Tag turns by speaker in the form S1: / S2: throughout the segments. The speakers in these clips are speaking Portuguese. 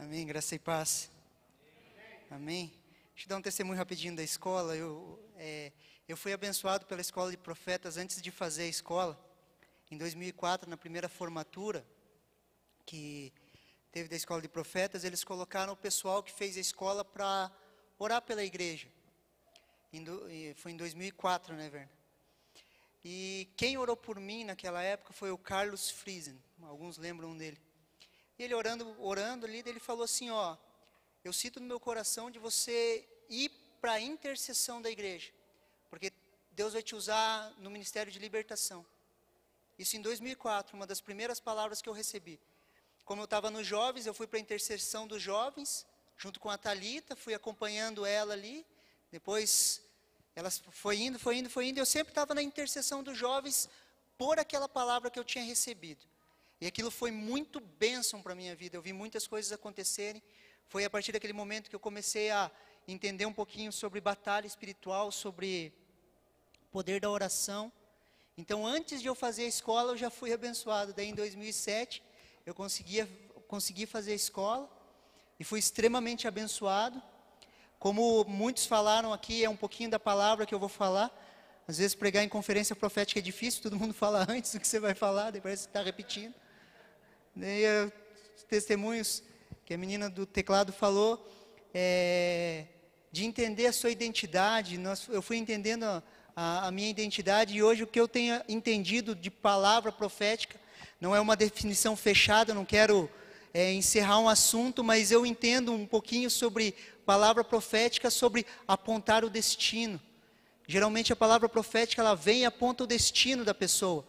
S1: Amém, graça e paz. Amém. Deixa eu dar um testemunho rapidinho da escola. Eu fui abençoado pela escola de profetas antes de fazer a escola. Em 2004, na primeira formatura que teve da escola de profetas, eles colocaram o pessoal que fez a escola para orar pela igreja. Foi em 2004, né, Werner? E quem orou por mim naquela época foi o Carlos Friesen. Alguns lembram dele. E ele orando ali, ele falou assim, ó, eu sinto no meu coração de você ir para a intercessão da igreja, porque Deus vai te usar no ministério de libertação. Isso em 2004, uma das primeiras palavras que eu recebi. Como eu estava nos jovens, eu fui para a intercessão dos jovens, junto com a Thalita, fui acompanhando ela ali, depois ela foi indo, e eu sempre estava na intercessão dos jovens, por aquela palavra que eu tinha recebido. E aquilo foi muito bênção para a minha vida, eu vi muitas coisas acontecerem. Foi a partir daquele momento que eu comecei a entender um pouquinho sobre batalha espiritual, sobre o poder da oração. Então, antes de eu fazer a escola, eu já fui abençoado. Daí, em 2007, eu consegui fazer a escola e fui extremamente abençoado. Como muitos falaram aqui, é um pouquinho da palavra que eu vou falar. Às vezes, pregar em conferência profética é difícil, todo mundo fala antes do que você vai falar, depois você está repetindo. Daí, testemunhos que a menina do teclado falou, de entender a sua identidade. Eu fui entendendo a minha identidade, e hoje o que eu tenho entendido de palavra profética, não é uma definição fechada, eu não quero encerrar um assunto, mas eu entendo um pouquinho sobre palavra profética, sobre apontar o destino. Geralmente a palavra profética, ela vem e aponta o destino da pessoa.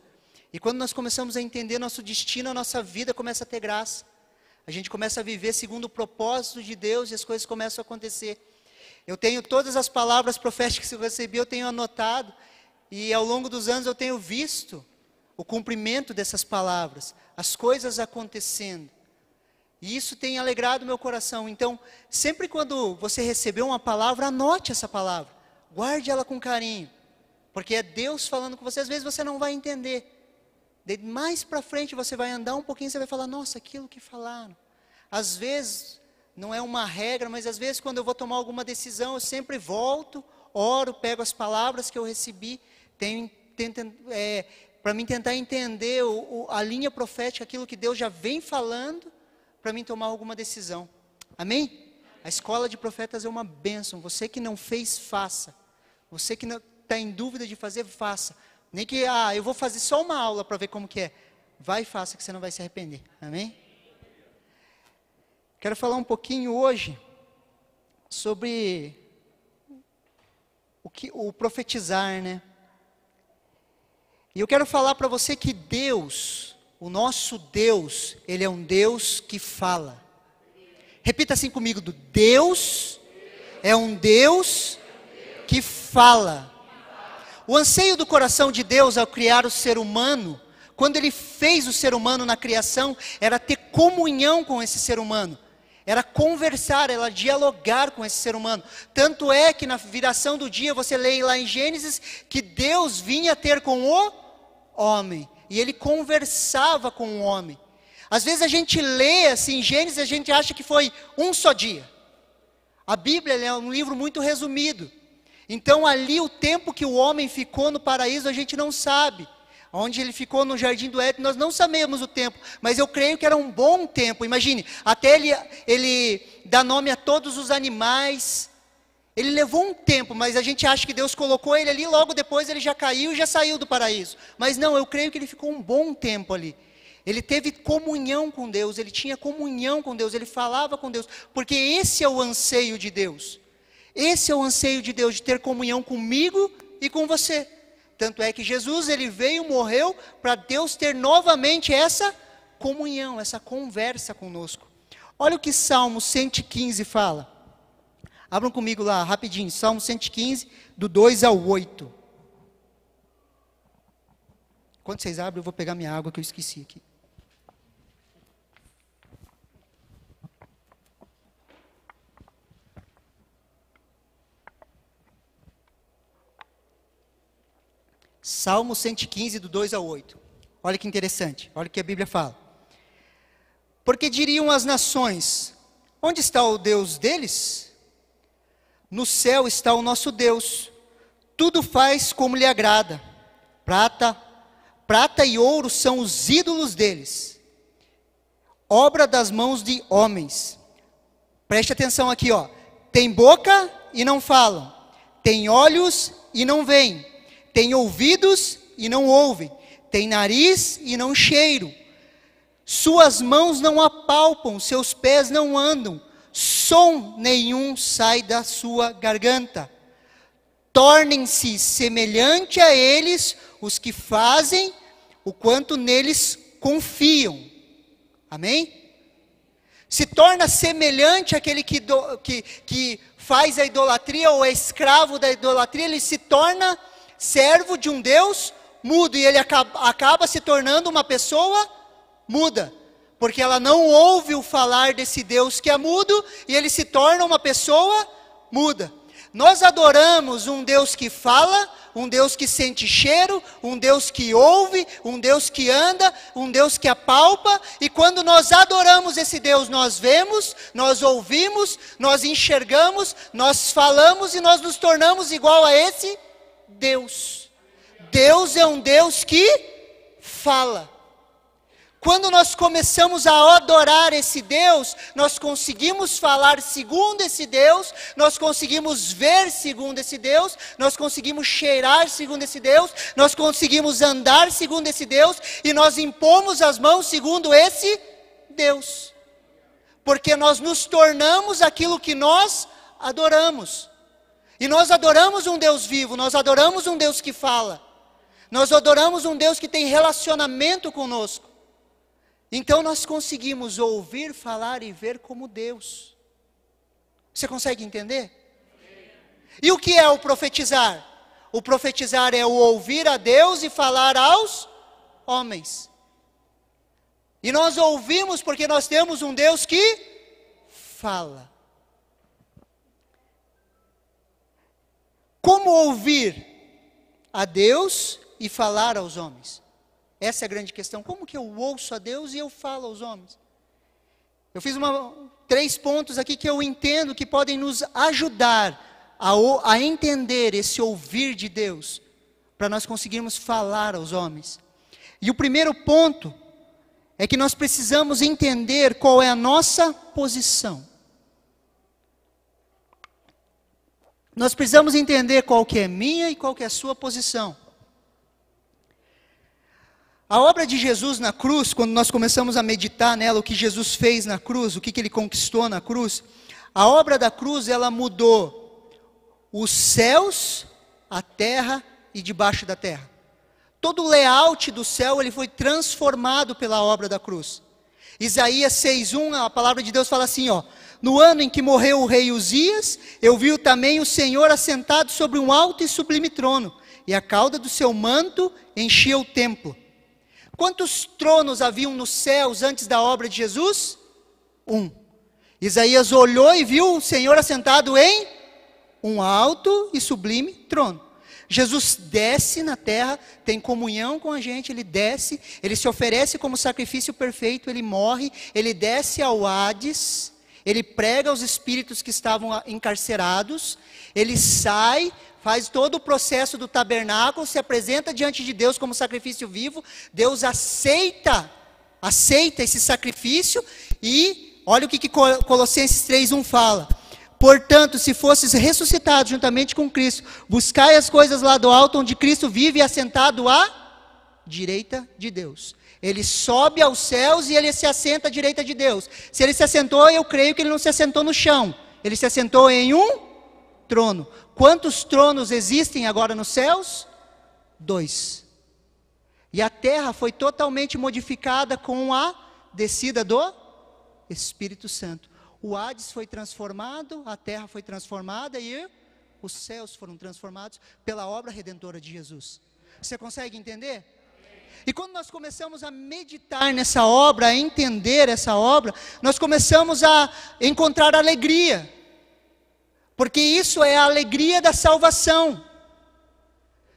S1: E quando nós começamos a entender nosso destino, a nossa vida começa a ter graça. A gente começa a viver segundo o propósito de Deus e as coisas começam a acontecer. Eu tenho todas as palavras proféticas que eu recebi, eu tenho anotado. E ao longo dos anos eu tenho visto o cumprimento dessas palavras, as coisas acontecendo. E isso tem alegrado meu coração. Então, sempre quando você receber uma palavra, anote essa palavra. Guarde ela com carinho. Porque é Deus falando com você. Às vezes você não vai entender. Mais para frente você vai andar um pouquinho e você vai falar, nossa, aquilo que falaram. Às vezes, não é uma regra, mas às vezes quando eu vou tomar alguma decisão, eu sempre volto, oro, pego as palavras que eu recebi, para mim tentar entender a linha profética, aquilo que Deus já vem falando, para mim tomar alguma decisão. Amém? A escola de profetas é uma bênção. Você que não fez, faça. Você que está em dúvida de fazer, faça. Nem que, eu vou fazer só uma aula para ver como que é. Vai e faça, que você não vai se arrepender. Amém? Quero falar um pouquinho hoje sobre o profetizar, né? E eu quero falar para você que Deus, o nosso Deus, Ele é um Deus que fala. Repita assim comigo, Deus é um Deus que fala. O anseio do coração de Deus ao criar o ser humano, quando Ele fez o ser humano na criação, era ter comunhão com esse ser humano. Era conversar, era dialogar com esse ser humano. Tanto é que na viração do dia, você lê lá em Gênesis, que Deus vinha ter com o homem. E Ele conversava com o homem. Às vezes a gente lê assim, Gênesis, a gente acha que foi um só dia. A Bíblia é um livro muito resumido. Então ali o tempo que o homem ficou no paraíso a gente não sabe. Onde ele ficou no jardim do Éden, nós não sabemos o tempo. Mas eu creio que era um bom tempo. Imagine, até ele dá nome a todos os animais. Ele levou um tempo, mas a gente acha que Deus colocou ele ali. Logo depois ele já caiu e já saiu do paraíso. Mas não, eu creio que ele ficou um bom tempo ali. Ele teve comunhão com Deus, ele tinha comunhão com Deus, ele falava com Deus. Porque esse é o anseio de Deus. Esse é o anseio de Deus, de ter comunhão comigo e com você. Tanto é que Jesus, ele veio, morreu, para Deus ter novamente essa comunhão, essa conversa conosco. Olha o que Salmo 115 fala. Abram comigo lá, rapidinho, Salmo 115, do 2 ao 8. Quando vocês abrem, eu vou pegar minha água que eu esqueci aqui. Salmo 115, do 2 ao 8. Olha que interessante, olha o que a Bíblia fala. Porque diriam as nações, Onde está o Deus deles? No céu está o nosso Deus. Tudo faz como lhe agrada. Prata e ouro são os ídolos deles, obra das mãos de homens. Preste atenção aqui, ó. Tem boca e não falam, tem olhos e não veem, tem ouvidos e não ouvem, tem nariz e não cheiram, suas mãos não apalpam, seus pés não andam, som nenhum sai da sua garganta. Tornem-se semelhante a eles os que fazem o quanto neles confiam. Amém? Se torna semelhante àquele que faz a idolatria ou é escravo da idolatria, ele se torna servo de um Deus mudo, e ele acaba se tornando uma pessoa muda, porque ela não ouve o falar desse Deus que é mudo, e ele se torna uma pessoa muda. Nós adoramos um Deus que fala, um Deus que sente cheiro, um Deus que ouve, um Deus que anda, um Deus que apalpa, e quando nós adoramos esse Deus, nós vemos, nós ouvimos, nós enxergamos, nós falamos e nós nos tornamos igual a esse Deus. Deus é um Deus que fala. Quando nós começamos a adorar esse Deus, nós conseguimos falar segundo esse Deus, nós conseguimos ver segundo esse Deus, nós conseguimos cheirar segundo esse Deus, nós conseguimos andar segundo esse Deus, e nós impomos as mãos segundo esse Deus. Porque nós nos tornamos aquilo que nós adoramos. E nós adoramos um Deus vivo, nós adoramos um Deus que fala. Nós adoramos um Deus que tem relacionamento conosco. Então nós conseguimos ouvir, falar e ver como Deus. Você consegue entender? E o que é o profetizar? O profetizar é o ouvir a Deus e falar aos homens. E nós ouvimos porque nós temos um Deus que fala. Como ouvir a Deus e falar aos homens? Essa é a grande questão. Como que eu ouço a Deus e eu falo aos homens? Eu fiz 3 pontos aqui que eu entendo que podem nos ajudar a entender esse ouvir de Deus, para nós conseguirmos falar aos homens. E o primeiro ponto é que nós precisamos entender qual é a nossa posição. Nós precisamos entender qual que é minha e qual que é a sua posição. A obra de Jesus na cruz, quando nós começamos a meditar nela, o que Jesus fez na cruz, o que ele conquistou na cruz, a obra da cruz, ela mudou os céus, a terra e debaixo da terra. Todo o layout do céu, ele foi transformado pela obra da cruz. Isaías 6:1, a palavra de Deus fala assim, ó: no ano em que morreu o rei Uzias, eu vi também o Senhor assentado sobre um alto e sublime trono, e a cauda do seu manto enchia o templo. Quantos tronos haviam nos céus antes da obra de Jesus? 1. Isaías olhou e viu o Senhor assentado em um alto e sublime trono. Jesus desce na terra, tem comunhão com a gente, ele desce, ele se oferece como sacrifício perfeito, ele morre, ele desce ao Hades, ele prega aos espíritos que estavam encarcerados, ele sai, faz todo o processo do tabernáculo, se apresenta diante de Deus como sacrifício vivo, Deus aceita esse sacrifício, e olha o que Colossenses 3:1 fala: portanto, se fosses ressuscitados juntamente com Cristo, buscai as coisas lá do alto, onde Cristo vive assentado à direita de Deus. Ele sobe aos céus e ele se assenta à direita de Deus. Se ele se assentou, eu creio que ele não se assentou no chão, ele se assentou em um trono. Quantos tronos existem agora nos céus? 2. E a terra foi totalmente modificada com a descida do Espírito Santo. O Hades foi transformado, a terra foi transformada e os céus foram transformados pela obra redentora de Jesus. Você consegue entender? E quando nós começamos a meditar nessa obra, a entender essa obra, nós começamos a encontrar alegria. Porque isso é a alegria da salvação.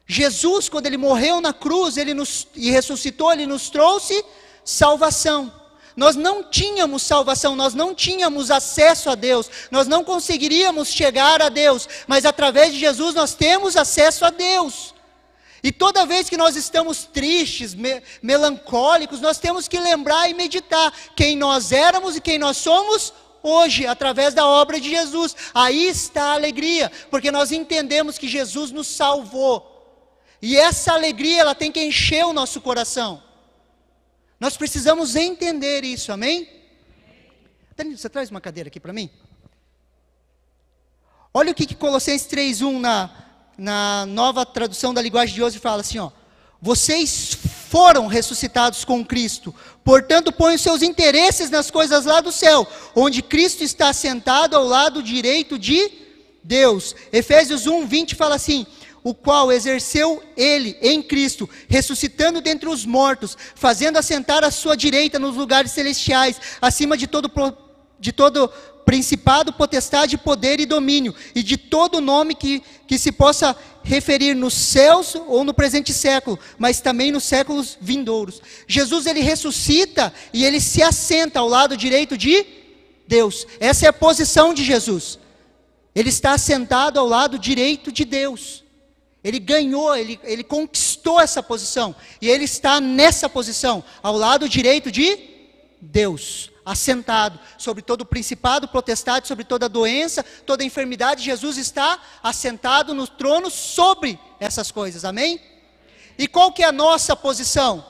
S1: Jesus, quando ele morreu na cruz e ressuscitou, ele nos trouxe salvação. Nós não tínhamos salvação, nós não tínhamos acesso a Deus, nós não conseguiríamos chegar a Deus, mas através de Jesus nós temos acesso a Deus. E toda vez que nós estamos tristes, melancólicos, nós temos que lembrar e meditar quem nós éramos e quem nós somos hoje, através da obra de Jesus. Aí está a alegria, porque nós entendemos que Jesus nos salvou. E essa alegria, ela tem que encher o nosso coração. Nós precisamos entender isso, amém? Danilo, você traz uma cadeira aqui para mim? Olha o que Colossenses 3:1 na nova tradução da linguagem de hoje fala assim, ó: vocês foram ressuscitados com Cristo, portanto ponham seus interesses nas coisas lá do céu, onde Cristo está sentado ao lado direito de Deus. Efésios 1:20 fala assim: o qual exerceu ele em Cristo, ressuscitando dentre os mortos, fazendo assentar à sua direita nos lugares celestiais, acima de todo principado, potestade, poder e domínio, e de todo nome que se possa referir nos céus ou no presente século, mas também nos séculos vindouros. Jesus, ele ressuscita e ele se assenta ao lado direito de Deus. Essa é a posição de Jesus. Ele está assentado ao lado direito de Deus. Ele ganhou, ele conquistou essa posição, e ele está nessa posição, ao lado direito de Deus, assentado sobre todo o principado, potestade, sobre toda doença, toda enfermidade. Jesus está assentado no trono sobre essas coisas, amém? E qual que é a nossa posição?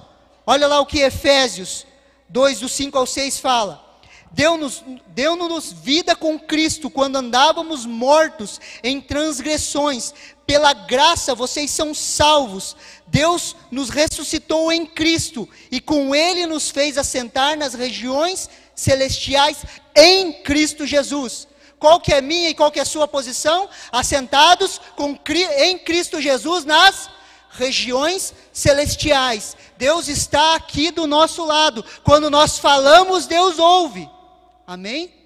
S1: Olha lá o que Efésios 2:5-6 fala: deu-nos vida com Cristo, quando andávamos mortos em transgressões. Pela graça vocês são salvos. Deus nos ressuscitou em Cristo, e com Ele nos fez assentar nas regiões celestiais em Cristo Jesus. Qual que é a minha e qual que é a sua posição? Assentados em Cristo Jesus nas regiões celestiais. Deus está aqui do nosso lado. Quando nós falamos, Deus ouve. Amém?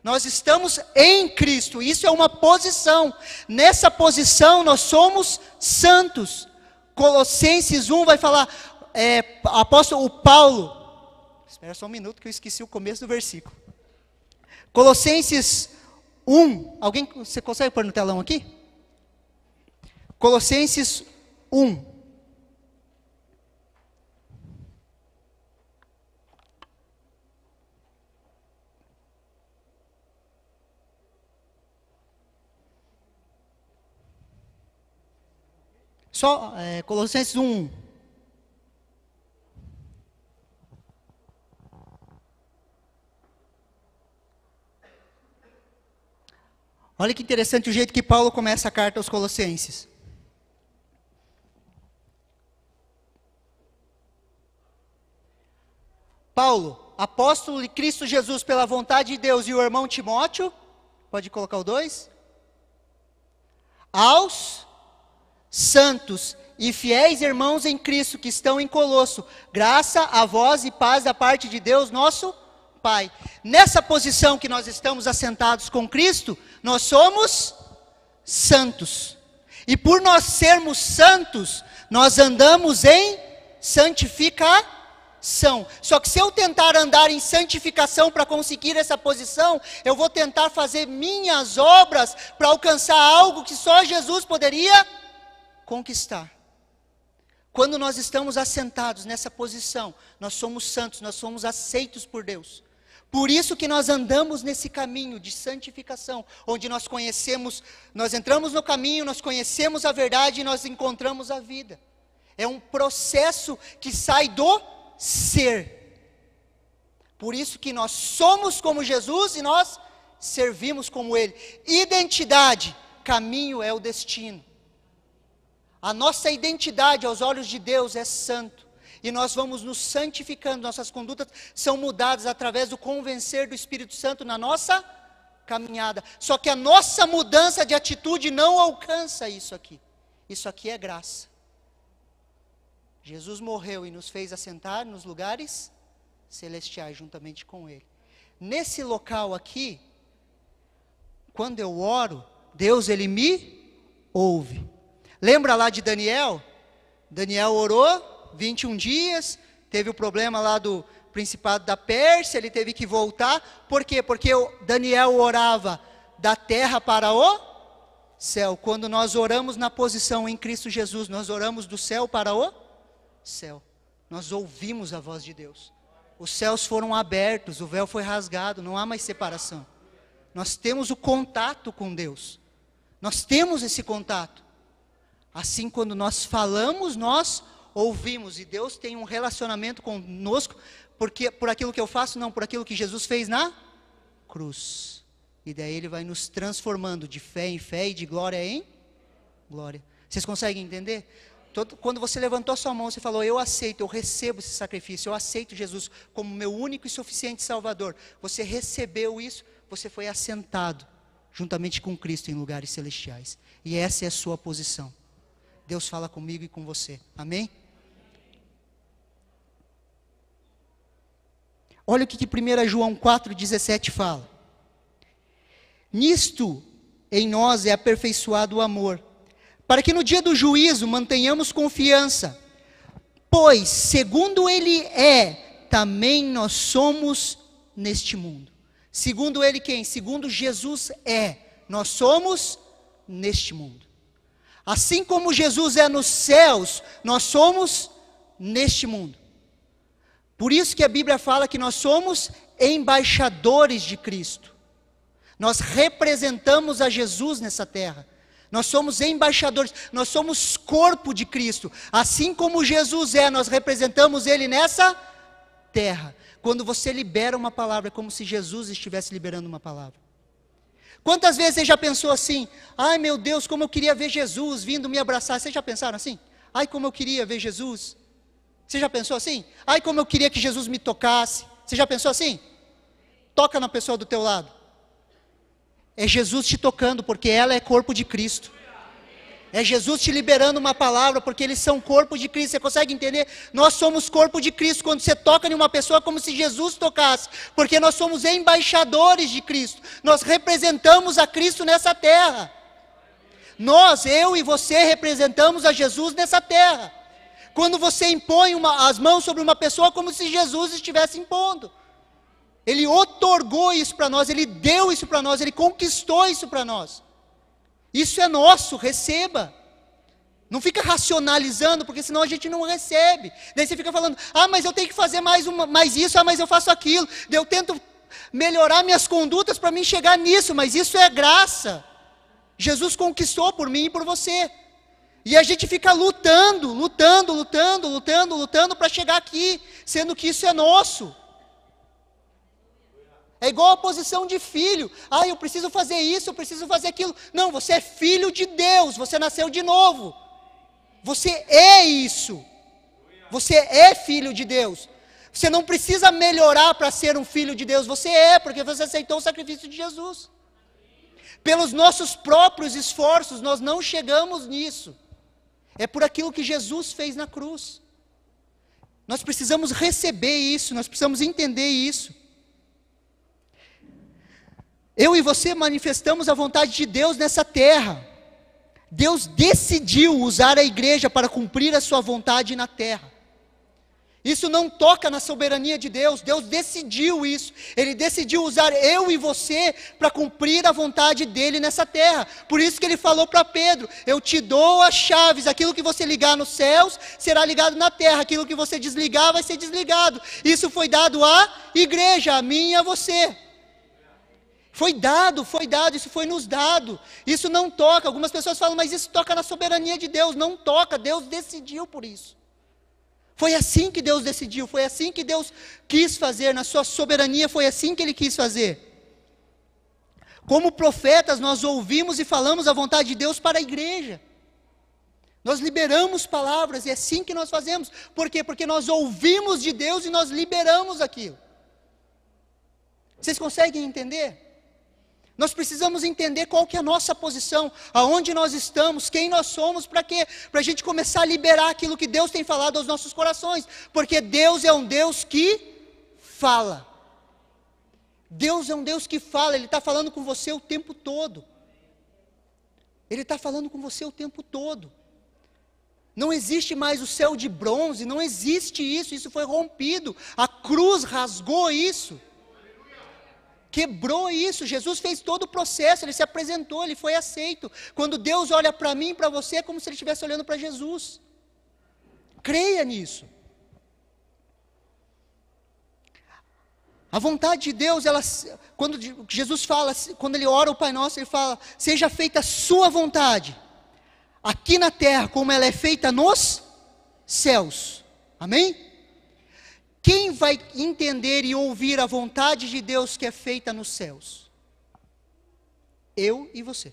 S1: Nós estamos em Cristo, isso é uma posição. Nessa posição nós somos santos. Colossenses 1 vai falar, apóstolo Paulo, espera só um minuto que eu esqueci o começo do versículo. Colossenses 1, você consegue pôr no telão aqui? Colossenses 1. Colossenses 1. Olha que interessante o jeito que Paulo começa a carta aos Colossenses. Paulo, apóstolo de Cristo Jesus pela vontade de Deus, e o irmão Timóteo, pode colocar o 2? Aos santos e fiéis irmãos em Cristo que estão em Colosso, graça a vós e paz da parte de Deus nosso Pai. Nessa posição que nós estamos assentados com Cristo, nós somos santos. E por nós sermos santos, nós andamos em santificação. Só que se eu tentar andar em santificação para conseguir essa posição, eu vou tentar fazer minhas obras para alcançar algo que só Jesus poderia conquistar. Quando nós estamos assentados nessa posição, nós somos santos, nós somos aceitos por Deus. Por isso que nós andamos nesse caminho de santificação, onde nós entramos no caminho, nós conhecemos a verdade e nós encontramos a vida. É um processo que sai do ser. Por isso que nós somos como Jesus e nós servimos como Ele. Identidade, caminho é o destino. A nossa identidade aos olhos de Deus é santo. E nós vamos nos santificando, nossas condutas são mudadas através do convencer do Espírito Santo na nossa caminhada. Só que a nossa mudança de atitude não alcança isso aqui. Isso aqui é graça. Jesus morreu e nos fez assentar nos lugares celestiais juntamente com Ele. Nesse local aqui, quando eu oro, Deus, Ele me ouve. Lembra lá de Daniel? Daniel orou 21 dias, teve o problema lá do principado da Pérsia, ele teve que voltar. Por quê? Porque Daniel orava da terra para o céu. Quando nós oramos na posição em Cristo Jesus, nós oramos do céu para o céu. Nós ouvimos a voz de Deus. Os céus foram abertos, o véu foi rasgado, não há mais separação. Nós temos o contato com Deus. Nós temos esse contato. Assim, quando nós falamos, nós ouvimos. E Deus tem um relacionamento conosco, porque por aquilo que eu faço, não, por aquilo que Jesus fez na cruz. E daí Ele vai nos transformando de fé em fé e de glória em glória. Vocês conseguem entender? Quando você levantou a sua mão, você falou, eu aceito, eu recebo esse sacrifício, eu aceito Jesus como meu único e suficiente Salvador. Você recebeu isso, você foi assentado juntamente com Cristo em lugares celestiais. E essa é a sua posição. Deus fala comigo e com você. Amém? Olha o que 1 João 4,17 fala. Nisto em nós é aperfeiçoado o amor, para que no dia do juízo mantenhamos confiança, pois segundo Ele é, também nós somos neste mundo. Segundo Ele quem? Segundo Jesus é, nós somos neste mundo. Assim como Jesus é nos céus, nós somos neste mundo. Por isso que a Bíblia fala que nós somos embaixadores de Cristo. Nós representamos a Jesus nessa terra. Nós somos embaixadores, nós somos corpo de Cristo. Assim como Jesus é, nós representamos Ele nessa terra. Quando você libera uma palavra, é como se Jesus estivesse liberando uma palavra. Quantas vezes você já pensou assim, ai meu Deus, como eu queria ver Jesus vindo me abraçar? Vocês já pensaram assim? Ai como eu queria ver Jesus. Você já pensou assim? Ai como eu queria que Jesus me tocasse. Você já pensou assim? Toca na pessoa do teu lado. É Jesus te tocando, porque ela é corpo de Cristo. É Jesus te liberando uma palavra, porque eles são corpo de Cristo. Você consegue entender? Nós somos corpo de Cristo. Quando você toca em uma pessoa, é como se Jesus tocasse. Porque nós somos embaixadores de Cristo. Nós representamos a Cristo nessa terra. Nós, eu e você, representamos a Jesus nessa terra. Quando você impõe as mãos sobre uma pessoa, é como se Jesus estivesse impondo. Ele otorgou isso para nós, Ele deu isso para nós, Ele conquistou isso para nós. Isso é nosso, receba. Não fica racionalizando, porque senão a gente não recebe. Daí você fica falando, mas eu tenho que fazer mais isso, mas eu faço aquilo. Daí eu tento melhorar minhas condutas para mim chegar nisso, mas isso é graça. Jesus conquistou por mim e por você. E a gente fica lutando para chegar aqui, sendo que isso é nosso. É igual a posição de filho. Eu preciso fazer isso, eu preciso fazer aquilo. Não, você é filho de Deus, você nasceu de novo. Você é isso. Você é filho de Deus. Você não precisa melhorar para ser um filho de Deus. Você é, porque você aceitou o sacrifício de Jesus. Pelos nossos próprios esforços, nós não chegamos nisso. É por aquilo que Jesus fez na cruz. Nós precisamos receber isso, nós precisamos entender isso. Eu e você manifestamos a vontade de Deus nessa terra. Deus decidiu usar a igreja para cumprir a sua vontade na terra. Isso não toca na soberania de Deus. Deus decidiu isso. Ele decidiu usar eu e você para cumprir a vontade dele nessa terra. Por isso que ele falou para Pedro, eu te dou as chaves, aquilo que você ligar nos céus, será ligado na terra, aquilo que você desligar, vai ser desligado. Isso foi dado à igreja, a mim e a você. Foi dado, isso foi nos dado. Isso não toca, algumas pessoas falam, mas isso toca na soberania de Deus. Não toca, Deus decidiu por isso. Foi assim que Deus decidiu, foi assim que Deus quis fazer, na sua soberania foi assim que Ele quis fazer. Como profetas nós ouvimos e falamos a vontade de Deus para a igreja. Nós liberamos palavras, e é assim que nós fazemos. Por quê? Porque nós ouvimos de Deus e nós liberamos aquilo. Vocês conseguem entender? Nós precisamos entender qual que é a nossa posição, aonde nós estamos, quem nós somos, para quê? Para a gente começar a liberar aquilo que Deus tem falado aos nossos corações, porque Deus é um Deus que fala. Deus é um Deus que fala, Ele está falando com você o tempo todo. Ele está falando com você o tempo todo. Não existe mais o céu de bronze, não existe isso, isso foi rompido. A cruz rasgou isso. Quebrou isso, Jesus fez todo o processo, ele se apresentou, ele foi aceito. Quando Deus olha para mim, para você, é como se ele estivesse olhando para Jesus. Creia nisso. A vontade de Deus, quando Jesus fala, quando ele ora o Pai Nosso, ele fala, seja feita a sua vontade, aqui na terra, como ela é feita nos céus. Amém? Quem vai entender e ouvir a vontade de Deus que é feita nos céus? Eu e você.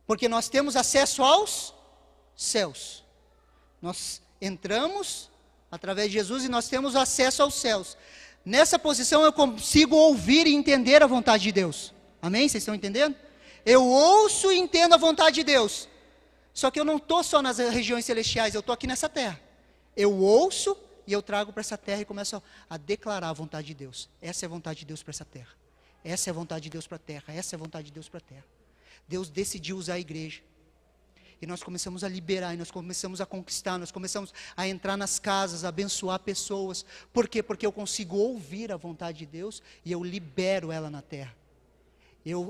S1: Porque nós temos acesso aos céus. Nós entramos através de Jesus e nós temos acesso aos céus. Nessa posição eu consigo ouvir e entender a vontade de Deus. Amém? Vocês estão entendendo? Eu ouço e entendo a vontade de Deus. Só que eu não estou só nas regiões celestiais, eu estou aqui nessa terra. Eu ouço e eu trago para essa terra e começo a declarar a vontade de Deus. Essa é a vontade de Deus para essa terra. Essa é a vontade de Deus para a terra. Essa é a vontade de Deus para a terra. Deus decidiu usar a igreja. E nós começamos a liberar, e nós começamos a conquistar, nós começamos a entrar nas casas, a abençoar pessoas. Por quê? Porque eu consigo ouvir a vontade de Deus e eu libero ela na terra.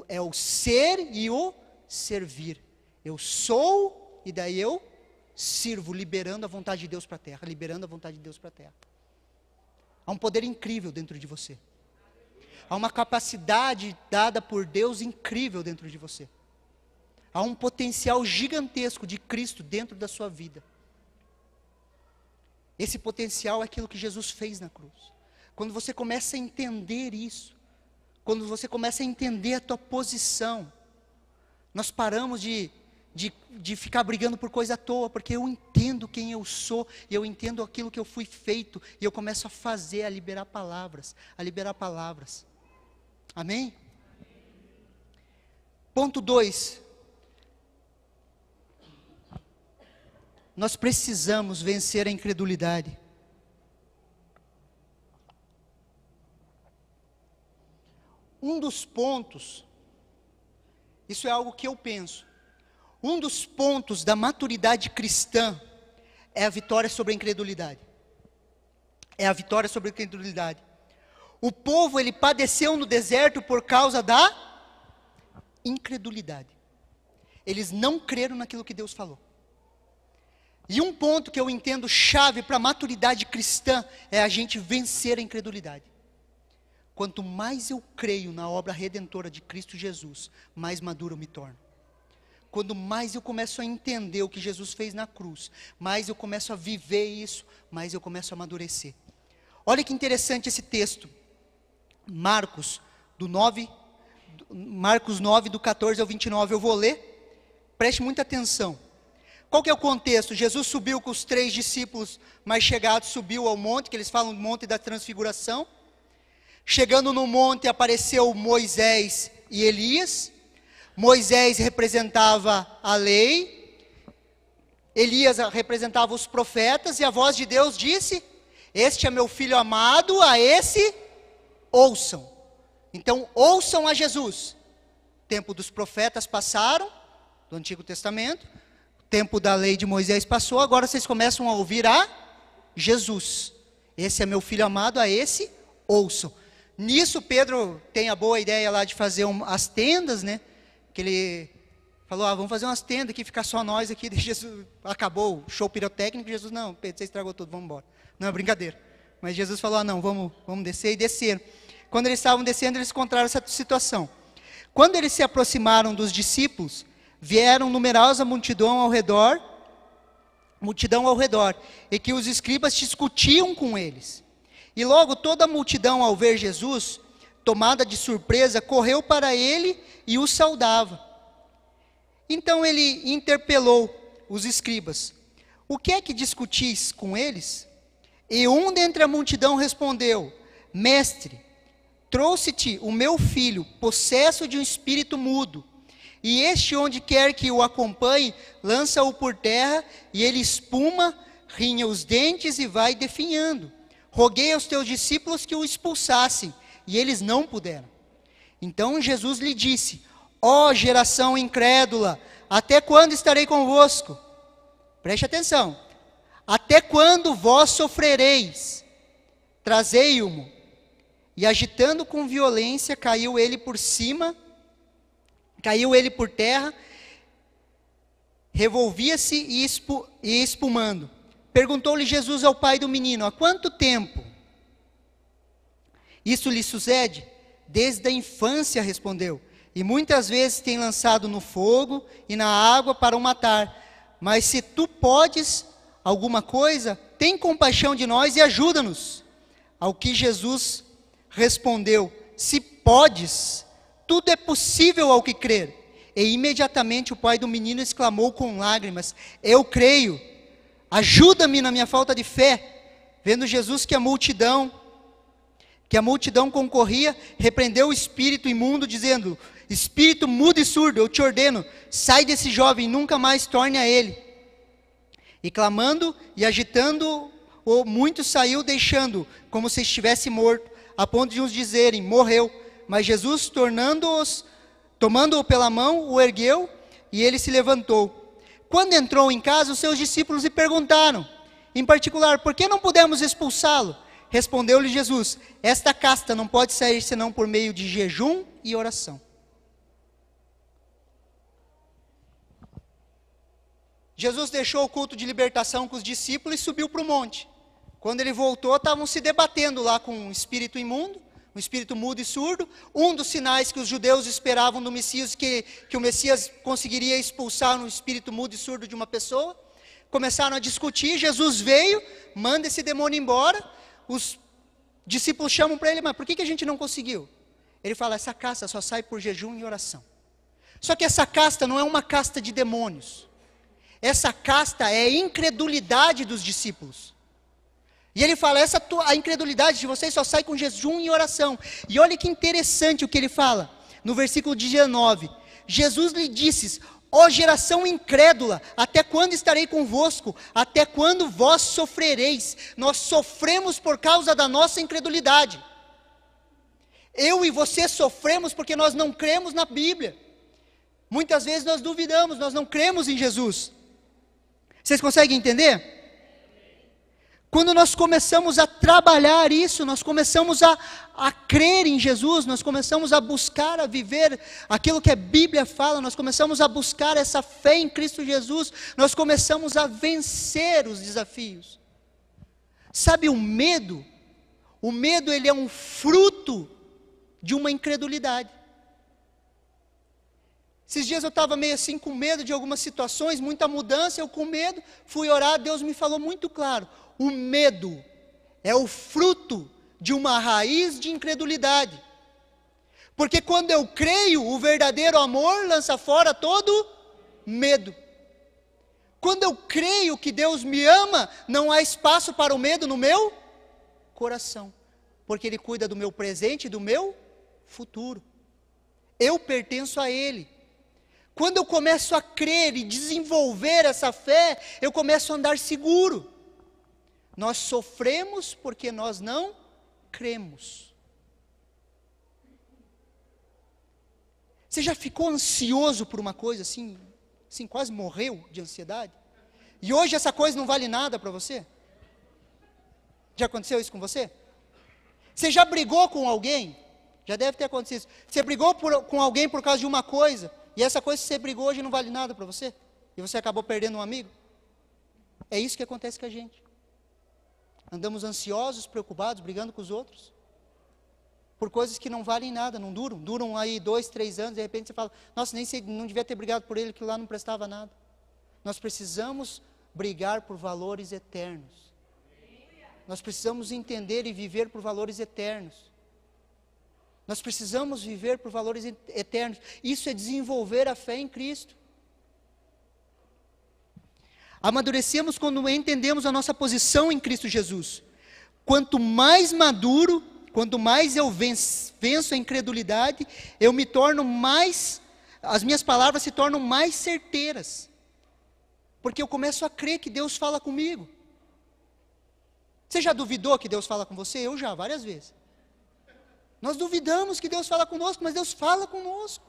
S1: É o ser e o servir. Eu sou e daí eu sirvo, liberando a vontade de Deus para a terra, liberando a vontade de Deus para a terra. Há um poder incrível dentro de você. Há uma capacidade dada por Deus incrível dentro de você. Há um potencial gigantesco de Cristo dentro da sua vida. Esse potencial é aquilo que Jesus fez na cruz. Quando você começa a entender isso, quando você começa a entender a tua posição, nós paramos de ficar brigando por coisa à toa, porque eu entendo quem eu sou, e eu entendo aquilo que eu fui feito, e eu começo a fazer, a liberar palavras, Amém? Ponto 2. Nós precisamos vencer a incredulidade. Um dos pontos, isso é algo que eu penso, um dos pontos da maturidade cristã é a vitória sobre a incredulidade. É a vitória sobre a incredulidade. O povo, ele padeceu no deserto por causa da incredulidade. Eles não creram naquilo que Deus falou. E um ponto que eu entendo chave para a maturidade cristã é a gente vencer a incredulidade. Quanto mais eu creio na obra redentora de Cristo Jesus, mais maduro eu me torno. Quando mais eu começo a entender o que Jesus fez na cruz, mais eu começo a viver isso, mais eu começo a amadurecer. Olha que interessante esse texto. Marcos 9, do 14 ao 29, eu vou ler. Preste muita atenção. Qual que é o contexto? Jesus subiu com os 3 discípulos mais chegados, subiu ao monte, que eles falam do monte da transfiguração. Chegando no monte, apareceu Moisés e Elias. Moisés representava a lei, Elias representava os profetas, e a voz de Deus disse: este é meu filho amado, a esse ouçam. Então ouçam a Jesus. O tempo dos profetas passaram, do Antigo Testamento, o tempo da lei de Moisés passou, agora vocês começam a ouvir a Jesus. Esse é meu filho amado, a esse ouçam. Nisso Pedro tem a boa ideia lá de fazer as tendas, né? Que ele falou, vamos fazer umas tendas aqui, ficar só nós aqui. Jesus, acabou o show pirotécnico. Jesus, não, Pedro, você estragou tudo, vamos embora. Não é brincadeira. Mas Jesus falou, não, vamos descer, e desceram. Quando eles estavam descendo, eles encontraram essa situação. Quando eles se aproximaram dos discípulos, vieram numerosa multidão ao redor, e que os escribas discutiam com eles. E logo toda a multidão, ao ver Jesus, tomada de surpresa, correu para ele e o saudava. Então ele interpelou os escribas: o que é que discutis com eles? E um dentre a multidão respondeu: mestre, trouxe-te o meu filho, possesso de um espírito mudo, e este, onde quer que o acompanhe, lança-o por terra, e ele espuma, rinha os dentes e vai definhando. Roguei aos teus discípulos que o expulsassem, e eles não puderam. Então Jesus lhe disse: ó geração incrédula, até quando estarei convosco? Preste atenção. Até quando vós sofrereis? Trazei-o. E agitando com violência, caiu ele por terra, revolvia-se e espumando. Perguntou-lhe Jesus ao pai do menino: há quanto tempo isso lhe sucede? Desde a infância, respondeu. E muitas vezes tem lançado no fogo e na água para o matar. Mas se tu podes alguma coisa, tem compaixão de nós e ajuda-nos. Ao que Jesus respondeu: se podes, tudo é possível ao que crer. E imediatamente o pai do menino exclamou com lágrimas: eu creio, ajuda-me na minha falta de fé. Vendo Jesus que a multidão concorria, repreendeu o espírito imundo, dizendo: espírito mudo e surdo, eu te ordeno, sai desse jovem, nunca mais torne a ele. E clamando e agitando-o, muito saiu, deixando como se estivesse morto, a ponto de uns dizerem: morreu. Mas Jesus, tomando-o pela mão, o ergueu, e ele se levantou. Quando entrou em casa, os seus discípulos lhe perguntaram, em particular: por que não pudemos expulsá-lo? Respondeu-lhe Jesus: esta casta não pode sair senão por meio de jejum e oração. Jesus deixou o culto de libertação com os discípulos e subiu para o monte. Quando ele voltou, estavam se debatendo lá com um espírito imundo, um espírito mudo e surdo. Um dos sinais que os judeus esperavam do Messias, que o Messias conseguiria expulsar um espírito mudo e surdo de uma pessoa. Começaram a discutir, Jesus veio, manda esse demônio embora. Os discípulos chamam para ele: mas por que a gente não conseguiu? Ele fala: essa casta só sai por jejum e oração. Só que essa casta não é uma casta de demônios. Essa casta é a incredulidade dos discípulos. E ele fala: a incredulidade de vocês só sai com jejum e oração. E olha que interessante o que ele fala, no versículo 19. Jesus lhe disse: ó geração incrédula, até quando estarei convosco? Até quando vós sofrereis? Nós sofremos por causa da nossa incredulidade. Eu e você sofremos porque nós não cremos na Bíblia. Muitas vezes nós duvidamos, nós não cremos em Jesus. Vocês conseguem entender? Quando nós começamos a trabalhar isso, nós começamos a crer em Jesus, nós começamos a buscar, a viver aquilo que a Bíblia fala, nós começamos a buscar essa fé em Cristo Jesus, nós começamos a vencer os desafios. Sabe, o medo ele é um fruto de uma incredulidade. Esses dias eu estava meio assim com medo de algumas situações, muita mudança, eu com medo, fui orar, Deus me falou muito claro: o medo é o fruto de uma raiz de incredulidade. Porque quando eu creio, o verdadeiro amor lança fora todo medo. Quando eu creio que Deus me ama, não há espaço para o medo no meu coração. Porque Ele cuida do meu presente e do meu futuro. Eu pertenço a Ele. Quando eu começo a crer e desenvolver essa fé, eu começo a andar seguro. Nós sofremos porque nós não cremos. Você já ficou ansioso por uma coisa assim, quase morreu de ansiedade? E hoje essa coisa não vale nada para você? Já aconteceu isso com você? Você já brigou com alguém? Já deve ter acontecido isso. Você brigou com alguém por causa de uma coisa, e essa coisa que você brigou hoje não vale nada para você? E você acabou perdendo um amigo? É isso que acontece com a gente. Andamos ansiosos, preocupados, brigando com os outros, por coisas que não valem nada, não duram. Duram aí 2, 3 anos, de repente você fala: nossa, nem sei, não devia ter brigado por ele, que lá não prestava nada. Nós precisamos brigar por valores eternos. Nós precisamos entender e viver por valores eternos. Nós precisamos viver por valores eternos. Isso é desenvolver a fé em Cristo. Amadurecemos quando entendemos a nossa posição em Cristo Jesus. Quanto mais maduro, quanto mais eu venço a incredulidade, eu me torno mais, as minhas palavras se tornam mais certeiras. Porque eu começo a crer que Deus fala comigo. Você já duvidou que Deus fala com você? Eu já, várias vezes. Nós duvidamos que Deus fala conosco, mas Deus fala conosco.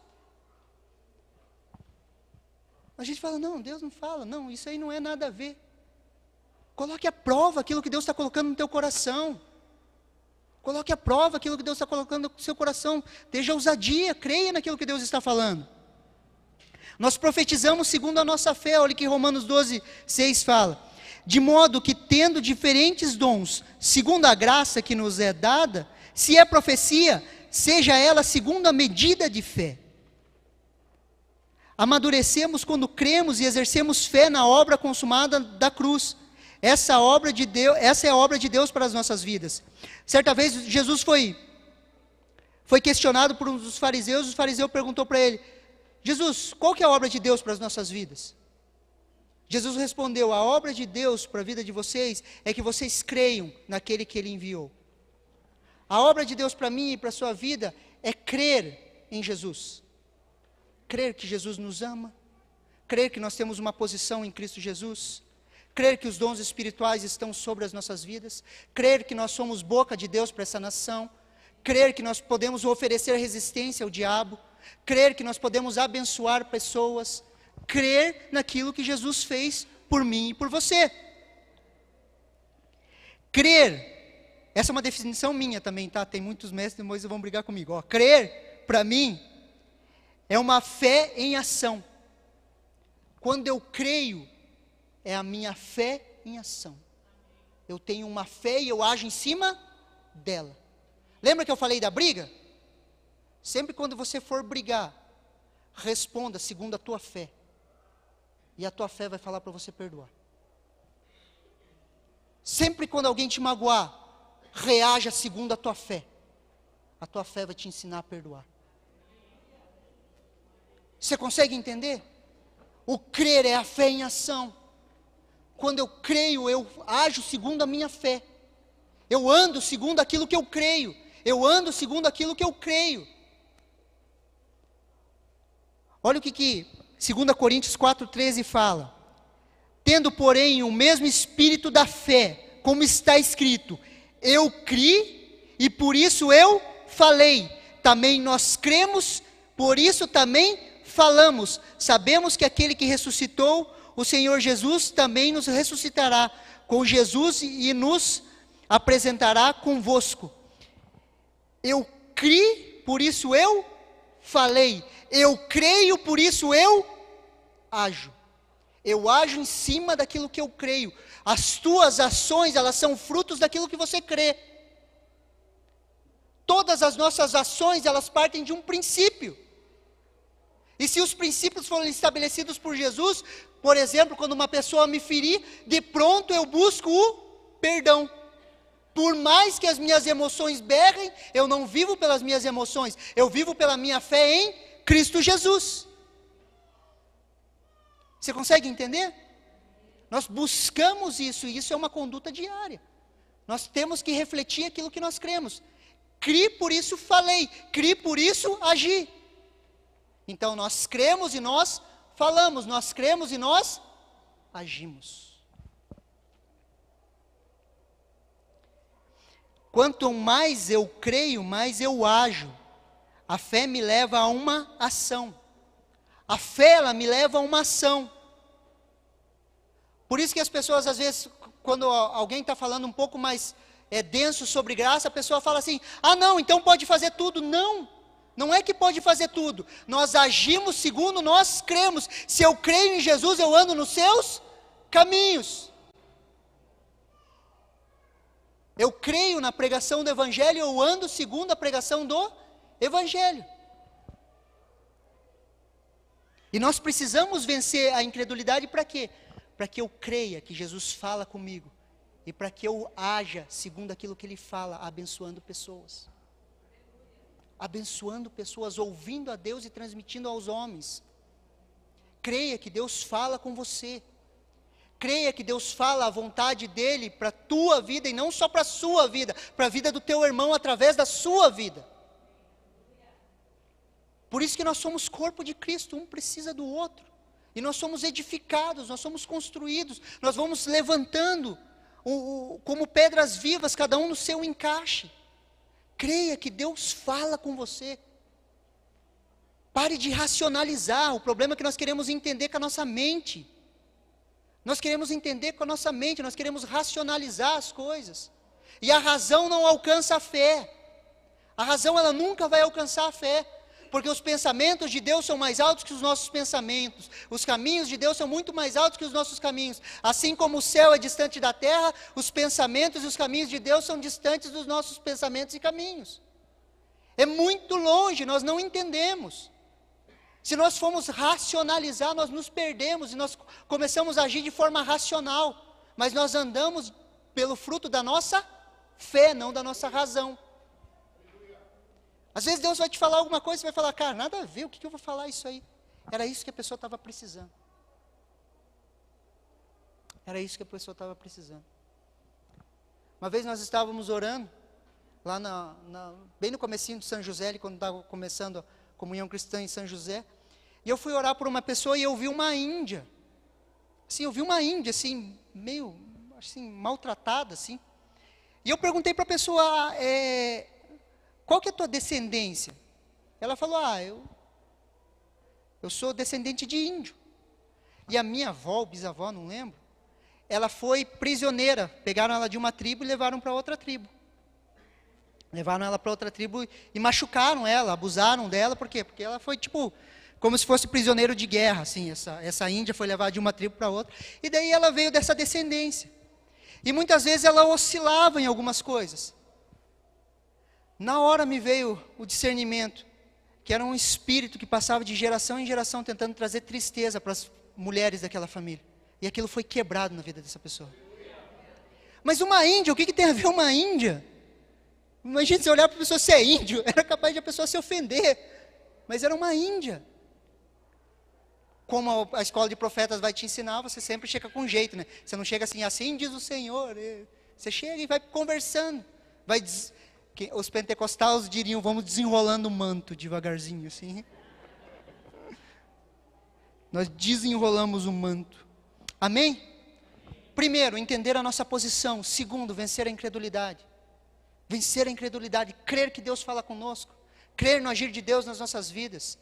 S1: A gente fala, não, Deus não fala, não, isso aí não é nada a ver. Coloque à prova aquilo que Deus está colocando no teu coração. Coloque à prova aquilo que Deus está colocando no seu coração. Esteja ousadia, creia naquilo que Deus está falando. Nós profetizamos segundo a nossa fé, olha o que Romanos 12, 6 fala. De modo que tendo diferentes dons, segundo a graça que nos é dada, se é profecia, seja ela segundo a medida de fé. Amadurecemos quando cremos e exercemos fé na obra consumada da cruz. Essa é a obra de Deus para as nossas vidas. Certa vez Jesus foi questionado por um dos fariseus, o fariseu perguntou para ele, Jesus, qual que é a obra de Deus para as nossas vidas? Jesus respondeu, a obra de Deus para a vida de vocês é que vocês creiam naquele que Ele enviou. A obra de Deus para mim e para a sua vida é crer em Jesus. Crer que Jesus nos ama, crer que nós temos uma posição em Cristo Jesus, crer que os dons espirituais estão sobre as nossas vidas, crer que nós somos boca de Deus para essa nação, crer que nós podemos oferecer resistência ao diabo, crer que nós podemos abençoar pessoas, crer naquilo que Jesus fez por mim e por você. Crer, essa é uma definição minha também, tá? Tem muitos mestres, mas vão brigar comigo. Ó, crer, para mim, é uma fé em ação. Quando eu creio, é a minha fé em ação. Eu tenho uma fé e eu ajo em cima dela. Lembra que eu falei da briga? Sempre quando você for brigar, responda segundo a tua fé. E a tua fé vai falar para você perdoar. Sempre quando alguém te magoar, reaja segundo a tua fé. A tua fé vai te ensinar a perdoar. Você consegue entender? O crer é a fé em ação. Quando eu creio, eu ajo segundo a minha fé. Eu ando segundo aquilo que eu creio. Eu ando segundo aquilo que eu creio. Olha o que 2 Coríntios 4,13 fala. Tendo, porém, o mesmo espírito da fé, como está escrito, eu criei e por isso eu falei. Também nós cremos, por isso também falamos. Sabemos que aquele que ressuscitou o Senhor Jesus também nos ressuscitará com Jesus e nos apresentará convosco. Eu criei, por isso eu falei. Eu creio, por isso eu ajo. Eu ajo em cima daquilo que eu creio. As tuas ações, elas são frutos daquilo que você crê. Todas as nossas ações, elas partem de um princípio. E se os princípios foram estabelecidos por Jesus, por exemplo, quando uma pessoa me ferir, de pronto eu busco o perdão. Por mais que as minhas emoções berrem, eu não vivo pelas minhas emoções, eu vivo pela minha fé em Cristo Jesus. Você consegue entender? Nós buscamos isso, e isso é uma conduta diária. Nós temos que refletir aquilo que nós cremos. Cri, por isso falei, cri, por isso agi. Então nós cremos e nós falamos, nós cremos e nós agimos. Quanto mais eu creio, mais eu ajo. A fé me leva a uma ação. A fé, ela me leva a uma ação. Por isso que as pessoas, às vezes, quando alguém está falando um pouco mais denso sobre graça, a pessoa fala assim, ah não, então pode fazer tudo. Não, não é que pode fazer tudo. Nós agimos segundo nós cremos. Se eu creio em Jesus, eu ando nos seus caminhos. Eu creio na pregação do Evangelho, eu ando segundo a pregação do Evangelho. E nós precisamos vencer a incredulidade para quê? Para que eu creia que Jesus fala comigo. E para que eu haja segundo aquilo que Ele fala, abençoando pessoas. Abençoando pessoas, ouvindo a Deus e transmitindo aos homens. Creia que Deus fala com você. Creia que Deus fala a vontade dEle para a tua vida e não só para a sua vida, para a vida do teu irmão através da sua vida. Por isso que nós somos corpo de Cristo, um precisa do outro. E nós somos edificados, nós somos construídos, nós vamos levantando como pedras vivas, cada um no seu encaixe. Creia que Deus fala com você. Pare de racionalizar. O problema é que nós queremos entender com a nossa mente. Nós queremos entender com a nossa mente, nós queremos racionalizar as coisas. E a razão não alcança a fé. A razão, ela nunca vai alcançar a fé. Porque os pensamentos de Deus são mais altos que os nossos pensamentos. Os caminhos de Deus são muito mais altos que os nossos caminhos. Assim como o céu é distante da terra, os pensamentos e os caminhos de Deus são distantes dos nossos pensamentos e caminhos. É muito longe, nós não entendemos. Se nós formos racionalizar, nós nos perdemos e nós começamos a agir de forma racional. Mas nós andamos pelo fruto da nossa fé, não da nossa razão. Às vezes Deus vai te falar alguma coisa, você vai falar, cara, nada a ver, o que eu vou falar isso aí? Era isso que a pessoa estava precisando. Era isso que a pessoa estava precisando. Uma vez nós estávamos orando, lá bem no comecinho de São José, quando estava começando a comunhão cristã em São José, e eu fui orar por uma pessoa e eu vi uma índia. Assim, eu vi uma índia, assim, meio, assim, maltratada, assim. E eu perguntei para a pessoa, qual que é a tua descendência? Ela falou, eu sou descendente de índio. E a minha avó, bisavó, não lembro, ela foi prisioneira. Pegaram ela de uma tribo e levaram para outra tribo. Levaram ela para outra tribo e machucaram ela, abusaram dela. Por quê? Porque ela foi tipo, como se fosse prisioneiro de guerra, assim. Essa índia foi levada de uma tribo para outra. E daí ela veio dessa descendência. E muitas vezes ela oscilava em algumas coisas. Na hora me veio o discernimento, que era um espírito que passava de geração em geração, tentando trazer tristeza para as mulheres daquela família. E aquilo foi quebrado na vida dessa pessoa. Mas uma índia, o que tem a ver uma índia? Imagina você olhar para a pessoa, você é índio, era capaz de a pessoa se ofender. Mas era uma índia. Como a escola de profetas vai te ensinar, você sempre chega com jeito, né? Você não chega assim diz o Senhor. Você chega e vai conversando. Os pentecostais diriam, vamos desenrolando o manto devagarzinho, assim. Nós desenrolamos o manto. Amém? Primeiro, entender a nossa posição. Segundo, vencer a incredulidade. Vencer a incredulidade, crer que Deus fala conosco. Crer no agir de Deus nas nossas vidas.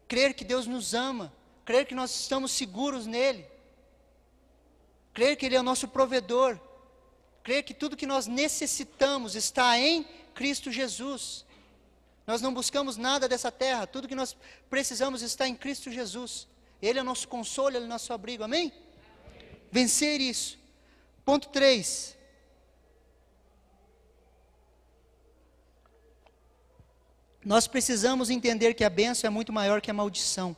S1: Crer que Deus nos ama. Crer que nós estamos seguros nele. Crer que Ele é o nosso provedor. Crer que tudo que nós necessitamos está em Cristo Jesus. Nós não buscamos nada dessa terra, tudo que nós precisamos está em Cristo Jesus. Ele é o nosso consolo, Ele é o nosso abrigo, amém? Vencer isso. Ponto 3. Nós precisamos entender que a bênção é muito maior que a maldição.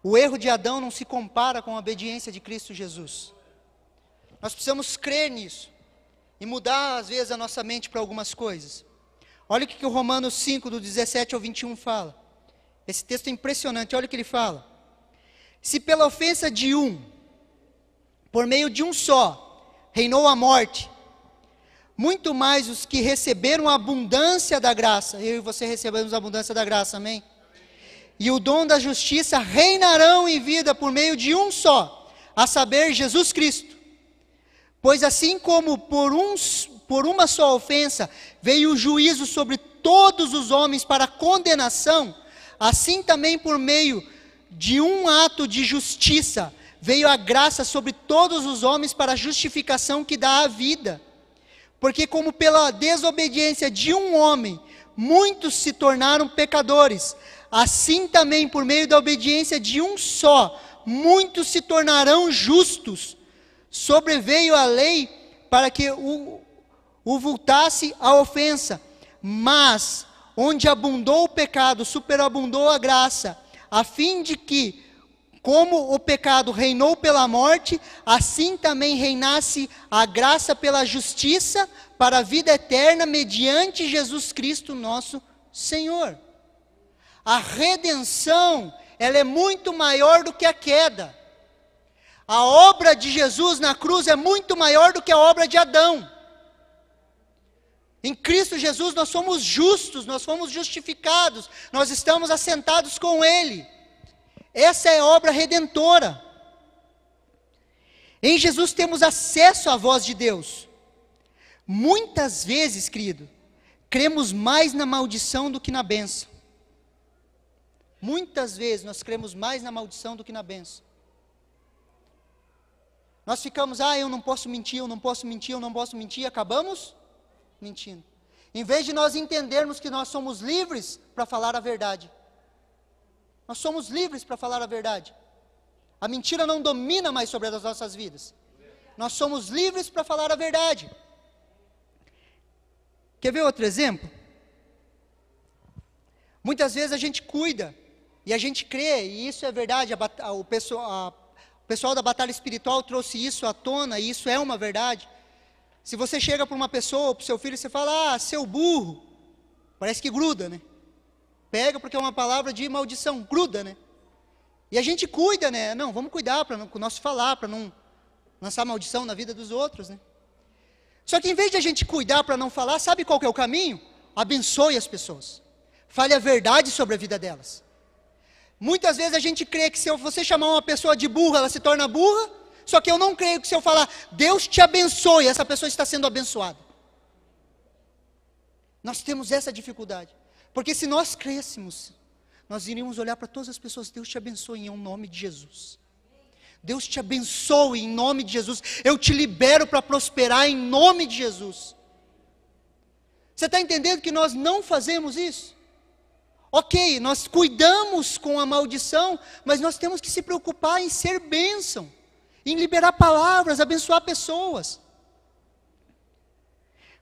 S1: O erro de Adão não se compara com a obediência de Cristo Jesus. Nós precisamos crer nisso e mudar às vezes a nossa mente para algumas coisas. Olha o que o Romanos 5, do 17 ao 21 fala. Esse texto é impressionante, olha o que ele fala. Se pela ofensa de um, por meio de um só, reinou a morte, muito mais os que receberam a abundância da graça, eu e você recebemos a abundância da graça, amém? E o dom da justiça reinarão em vida por meio de um só, a saber, Jesus Cristo. Pois assim como por uma só ofensa veio o juízo sobre todos os homens para condenação, assim também por meio de um ato de justiça veio a graça sobre todos os homens para a justificação que dá a vida. Porque como pela desobediência de um homem muitos se tornaram pecadores, assim também por meio da obediência de um só muitos se tornarão justos. Sobreveio a lei para que o voltasse a ofensa, mas onde abundou o pecado, superabundou a graça, a fim de que, como o pecado reinou pela morte, assim também reinasse a graça pela justiça, para a vida eterna, mediante Jesus Cristo nosso Senhor. A redenção, ela é muito maior do que a queda. A obra de Jesus na cruz é muito maior do que a obra de Adão. Em Cristo Jesus nós somos justos, nós fomos justificados, nós estamos assentados com Ele. Essa é a obra redentora. Em Jesus temos acesso à voz de Deus. Muitas vezes, querido, cremos mais na maldição do que na bênção. Muitas vezes nós cremos mais na maldição do que na bênção. Nós ficamos, eu não posso mentir, eu não posso mentir, eu não posso mentir, e acabamos mentindo. Em vez de nós entendermos que nós somos livres para falar a verdade. Nós somos livres para falar a verdade. A mentira não domina mais sobre as nossas vidas. Nós somos livres para falar a verdade. Quer ver outro exemplo? Muitas vezes a gente cuida, e a gente crê, e isso é verdade, o pessoal da batalha espiritual trouxe isso à tona, e isso é uma verdade. Se você chega para uma pessoa, para o seu filho, e você fala, seu burro, parece que gruda, né? Pega porque é uma palavra de maldição, gruda, né? E a gente cuida, né? Não, vamos cuidar com o nosso falar, para não lançar maldição na vida dos outros, né? Só que em vez de a gente cuidar para não falar, sabe qual que é o caminho? Abençoe as pessoas. Fale a verdade sobre a vida delas. Muitas vezes a gente crê que se você chamar uma pessoa de burra, ela se torna burra. Só que eu não creio que se eu falar, Deus te abençoe, essa pessoa está sendo abençoada. Nós temos essa dificuldade. Porque se nós crêssemos, nós iríamos olhar para todas as pessoas, Deus te abençoe em nome de Jesus. Deus te abençoe em nome de Jesus. Eu te libero para prosperar em nome de Jesus. Você está entendendo que nós não fazemos isso? Ok, nós cuidamos com a maldição, mas nós temos que se preocupar em ser bênção, em liberar palavras, abençoar pessoas.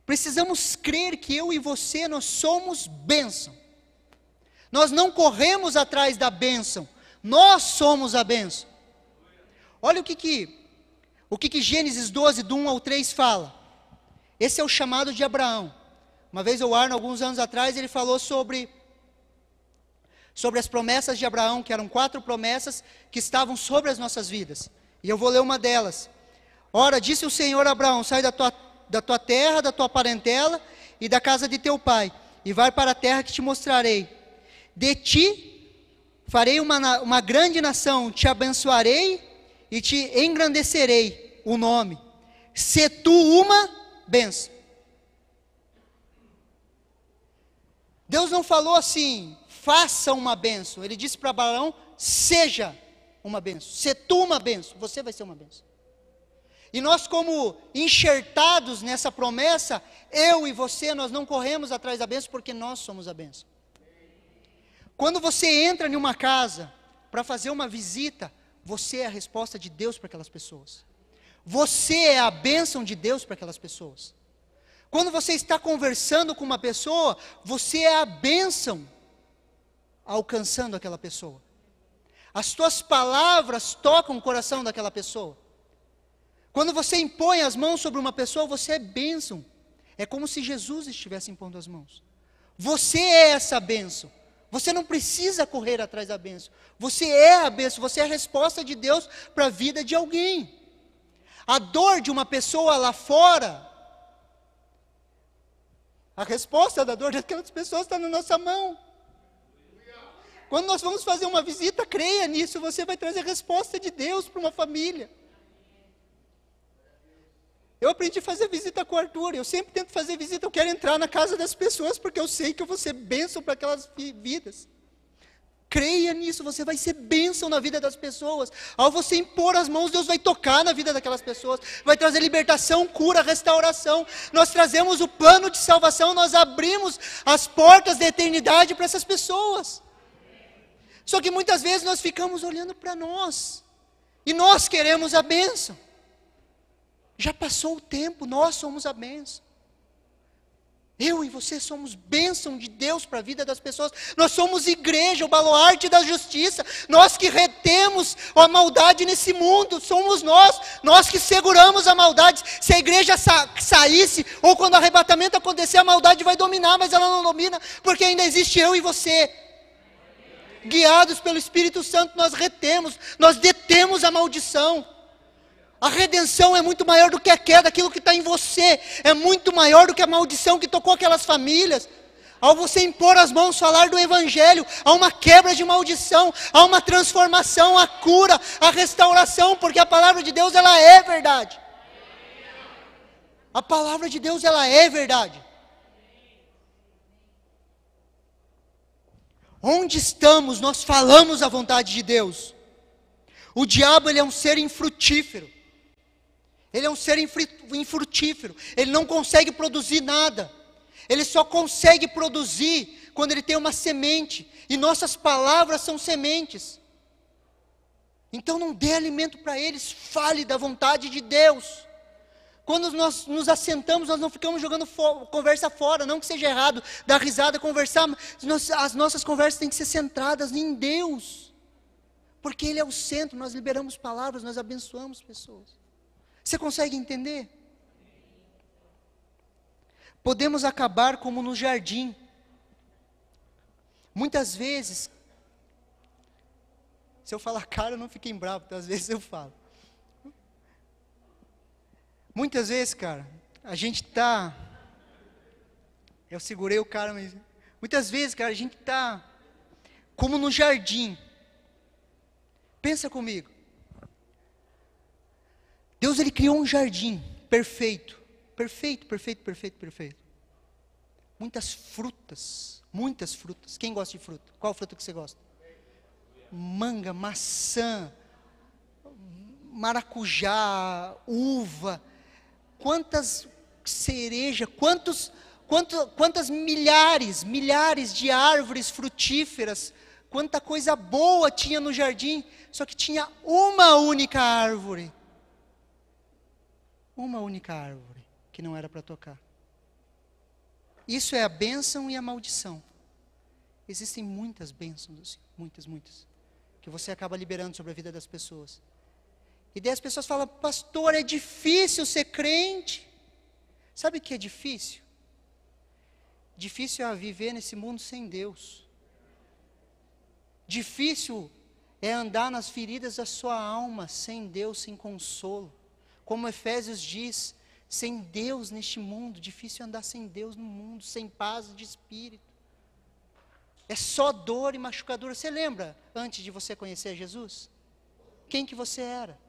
S1: Precisamos crer que eu e você, nós somos bênção. Nós não corremos atrás da bênção, nós somos a bênção. Olha o que Gênesis 12, do 1 ao 3 fala. Esse é o chamado de Abraão. Uma vez o Arno, alguns anos atrás, ele falou sobre as promessas de Abraão, que eram 4 promessas que estavam sobre as nossas vidas. E eu vou ler uma delas. Ora, disse o Senhor a Abraão, sai da tua terra, da tua parentela e da casa de teu pai, e vai para a terra que te mostrarei. De ti farei uma grande nação, te abençoarei e te engrandecerei o nome. Se tu uma bênção. Deus não falou assim, faça uma bênção. Ele disse para Abraão, seja uma bênção. Se tu uma bênção, você vai ser uma bênção. E nós, como enxertados nessa promessa, eu e você, nós não corremos atrás da bênção porque nós somos a bênção. Quando você entra em uma casa para fazer uma visita, você é a resposta de Deus para aquelas pessoas. Você é a bênção de Deus para aquelas pessoas. Quando você está conversando com uma pessoa, você é a bênção alcançando aquela pessoa. As tuas palavras tocam o coração daquela pessoa. Quando você impõe as mãos sobre uma pessoa, você é bênção. É como se Jesus estivesse impondo as mãos. Você é essa bênção. Você não precisa correr atrás da bênção. Você é a bênção, você é a resposta de Deus para a vida de alguém. A dor de uma pessoa lá fora, a resposta da dor daquelas pessoas está na nossa mão. Quando nós vamos fazer uma visita, creia nisso, você vai trazer a resposta de Deus para uma família. Eu aprendi a fazer visita com o Arthur, eu sempre tento fazer visita, eu quero entrar na casa das pessoas, porque eu sei que eu vou ser bênção para aquelas vidas. Creia nisso, você vai ser bênção na vida das pessoas. Ao você impor as mãos, Deus vai tocar na vida daquelas pessoas, vai trazer libertação, cura, restauração. Nós trazemos o plano de salvação, nós abrimos as portas da eternidade para essas pessoas. Só que muitas vezes nós ficamos olhando para nós, e nós queremos a bênção. Já passou o tempo, nós somos a bênção. Eu e você somos bênção de Deus para a vida das pessoas. Nós somos igreja, o baluarte da justiça. Nós que retemos a maldade nesse mundo, somos nós que seguramos a maldade. Se a igreja saísse, ou quando o arrebatamento acontecer, a maldade vai dominar, mas ela não domina, porque ainda existe eu e você. Guiados pelo Espírito Santo, nós retemos, nós detemos a maldição. A redenção é muito maior do que a queda, aquilo que está em você é muito maior do que a maldição que tocou aquelas famílias. Ao você impor as mãos, falar do Evangelho, há uma quebra de maldição, há uma transformação, a cura, a restauração, porque a palavra de Deus, ela é verdade. A palavra de Deus, ela é verdade. Onde estamos, nós falamos a vontade de Deus. O diabo, ele é um ser infrutífero. Ele é um ser infrutífero. Ele não consegue produzir nada. Ele só consegue produzir quando ele tem uma semente. E nossas palavras são sementes. Então não dê alimento para eles. Fale da vontade de Deus. Quando nós nos assentamos, nós não ficamos jogando conversa fora. Não que seja errado dar risada, conversar. Mas as nossas conversas têm que ser centradas em Deus. Porque Ele é o centro. Nós liberamos palavras, nós abençoamos pessoas. Você consegue entender? Podemos acabar como no jardim. Muitas vezes, se eu falar cara, não fiquem bravos, porque às vezes eu falo. Muitas vezes, cara, a gente tá... Eu segurei o cara, mas... Muitas vezes, cara, a gente tá como no jardim. Pensa comigo. Deus, Ele criou um jardim perfeito. Perfeito, perfeito, perfeito, perfeito. Muitas frutas. Muitas frutas. Quem gosta de fruta? Qual fruta que você gosta? Manga, maçã, maracujá, uva. Quantas cereja, quantas milhares de árvores frutíferas, quanta coisa boa tinha no jardim, só que tinha uma única árvore que não era para tocar. Isso é a bênção e a maldição. Existem muitas bênçãos, assim, muitas, que você acaba liberando sobre a vida das pessoas. E daí as pessoas falam, pastor, é difícil ser crente. Sabe o que é difícil? Difícil é viver nesse mundo sem Deus. Difícil é andar nas feridas da sua alma, sem Deus, sem consolo. Como Efésios diz, sem Deus neste mundo, difícil é andar sem Deus no mundo, sem paz de espírito. É só dor e machucadura. Você lembra, antes de você conhecer Jesus? Quem que você era?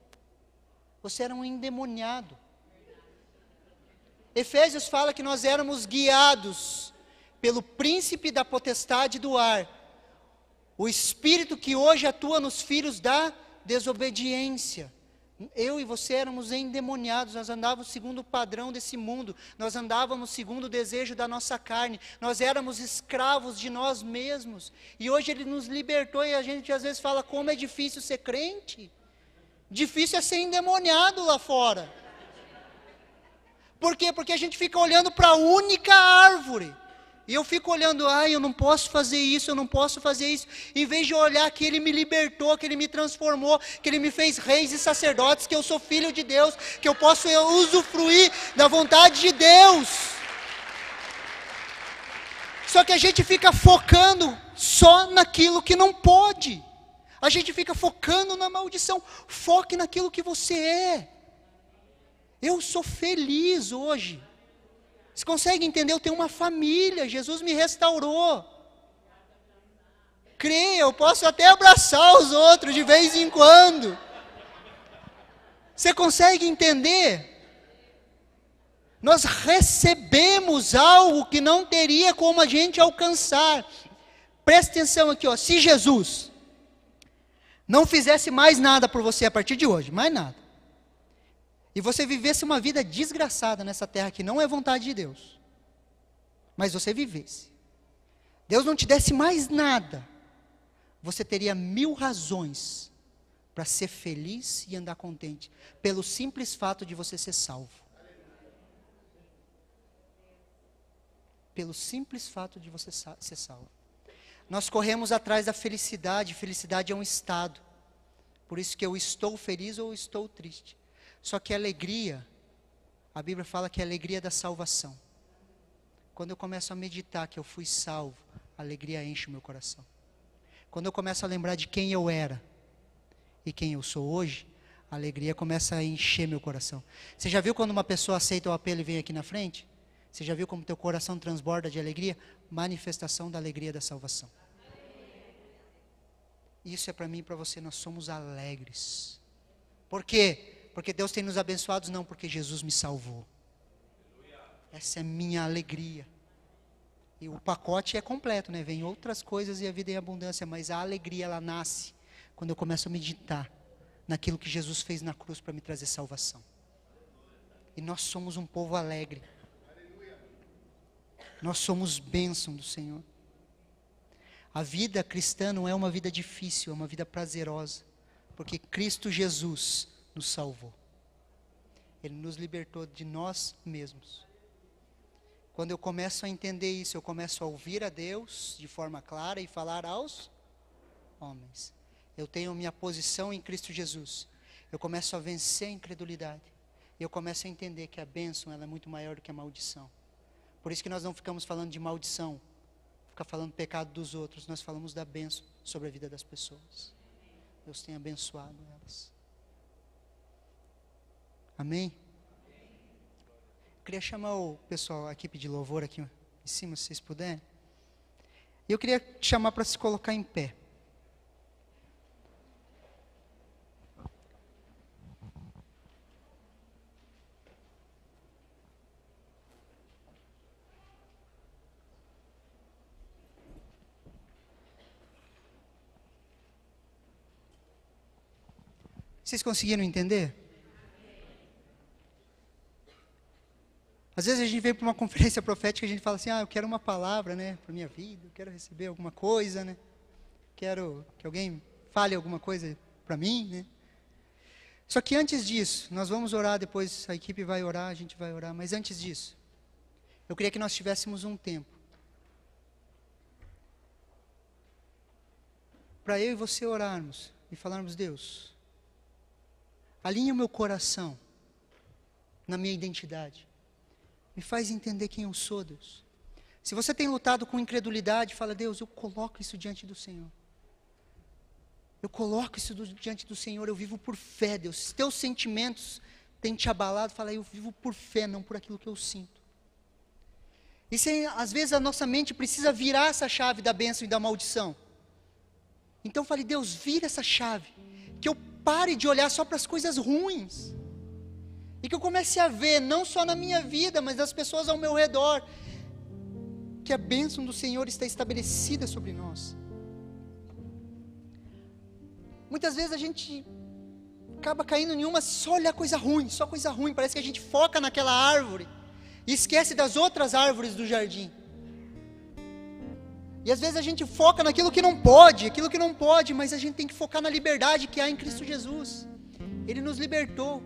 S1: Você era um endemoniado. Efésios fala que nós éramos guiados pelo príncipe da potestade do ar, o espírito que hoje atua nos filhos da desobediência. Eu e você éramos endemoniados, nós andávamos segundo o padrão desse mundo, nós andávamos segundo o desejo da nossa carne, nós éramos escravos de nós mesmos, e hoje Ele nos libertou, e a gente às vezes fala, como é difícil ser crente. Difícil é ser endemoniado lá fora. Por quê? Porque a gente fica olhando para a única árvore. E eu fico olhando, eu não posso fazer isso, eu não posso fazer isso. Em vez de olhar que Ele me libertou, que Ele me transformou, que Ele me fez reis e sacerdotes, que eu sou filho de Deus, que eu posso usufruir da vontade de Deus. Só que a gente fica focando só naquilo que não pode. A gente fica focando na maldição. Foque naquilo que você é. Eu sou feliz hoje. Você consegue entender? Eu tenho uma família. Jesus me restaurou. Creia, eu posso até abraçar os outros de vez em quando. Você consegue entender? Nós recebemos algo que não teria como a gente alcançar. Presta atenção aqui, se Jesus não fizesse mais nada por você a partir de hoje, mais nada, e você vivesse uma vida desgraçada nessa terra que não é vontade de Deus, mas você vivesse, Deus não te desse mais nada, você teria 1000 razões para ser feliz e andar contente, pelo simples fato de você ser salvo. Pelo simples fato de você ser salvo. Nós corremos atrás da felicidade. Felicidade é um estado. Por isso que eu estou feliz ou estou triste. Só que a alegria, a Bíblia fala que é a alegria da salvação. Quando eu começo a meditar que eu fui salvo, a alegria enche o meu coração. Quando eu começo a lembrar de quem eu era e quem eu sou hoje, a alegria começa a encher meu coração. Você já viu quando uma pessoa aceita o apelo e vem aqui na frente? Você já viu como teu coração transborda de alegria? Manifestação da alegria da salvação. Isso é para mim e para você, nós somos alegres. Por quê? Porque Deus tem nos abençoado, não porque Jesus me salvou. Essa é minha alegria. E o pacote é completo, né? Vem outras coisas e a vida em abundância, mas a alegria, ela nasce quando eu começo a meditar naquilo que Jesus fez na cruz para me trazer salvação. E nós somos um povo alegre. Nós somos bênção do Senhor. A vida cristã não é uma vida difícil, é uma vida prazerosa, porque Cristo Jesus nos salvou. Ele nos libertou de nós mesmos. Quando eu começo a entender isso, eu começo a ouvir a Deus de forma clara e falar aos homens. Eu tenho minha posição em Cristo Jesus. Eu começo a vencer a incredulidade. E eu começo a entender que a bênção, ela é muito maior do que a maldição. Por isso que nós não ficamos falando de maldição, ficar falando pecado dos outros. Nós falamos da bênção sobre a vida das pessoas. Deus tem abençoado elas. Amém? Queria chamar o pessoal, a equipe de louvor aqui em cima, se vocês puderem. E eu queria chamar para se colocar em pé. Vocês conseguiram entender? Às vezes a gente vem para uma conferência profética e a gente fala assim, eu quero uma palavra, né, para a minha vida, eu quero receber alguma coisa, né, quero que alguém fale alguma coisa para mim, né. Só que antes disso, nós vamos orar, depois a equipe vai orar, a gente vai orar, mas antes disso, eu queria que nós tivéssemos um tempo para eu e você orarmos e falarmos, Deus, alinha o meu coração na minha identidade. Me faz entender quem eu sou, Deus. Se você tem lutado com incredulidade, fala, Deus, eu coloco isso diante do Senhor. Eu coloco isso diante do Senhor, eu vivo por fé, Deus. Se teus sentimentos têm te abalado, fala, eu vivo por fé, não por aquilo que eu sinto. E se, às vezes a nossa mente precisa virar essa chave da bênção e da maldição. Então fale, Deus, vira essa chave. Que eu pare de olhar só para as coisas ruins. E que eu comece a ver, não só na minha vida, mas das pessoas ao meu redor, que a bênção do Senhor está estabelecida sobre nós. Muitas vezes a gente acaba caindo em uma, só olhar coisa ruim, só coisa ruim. Parece que a gente foca naquela árvore e esquece das outras árvores do jardim. E às vezes a gente foca naquilo que não pode, mas a gente tem que focar na liberdade que há em Cristo Jesus. Ele nos libertou.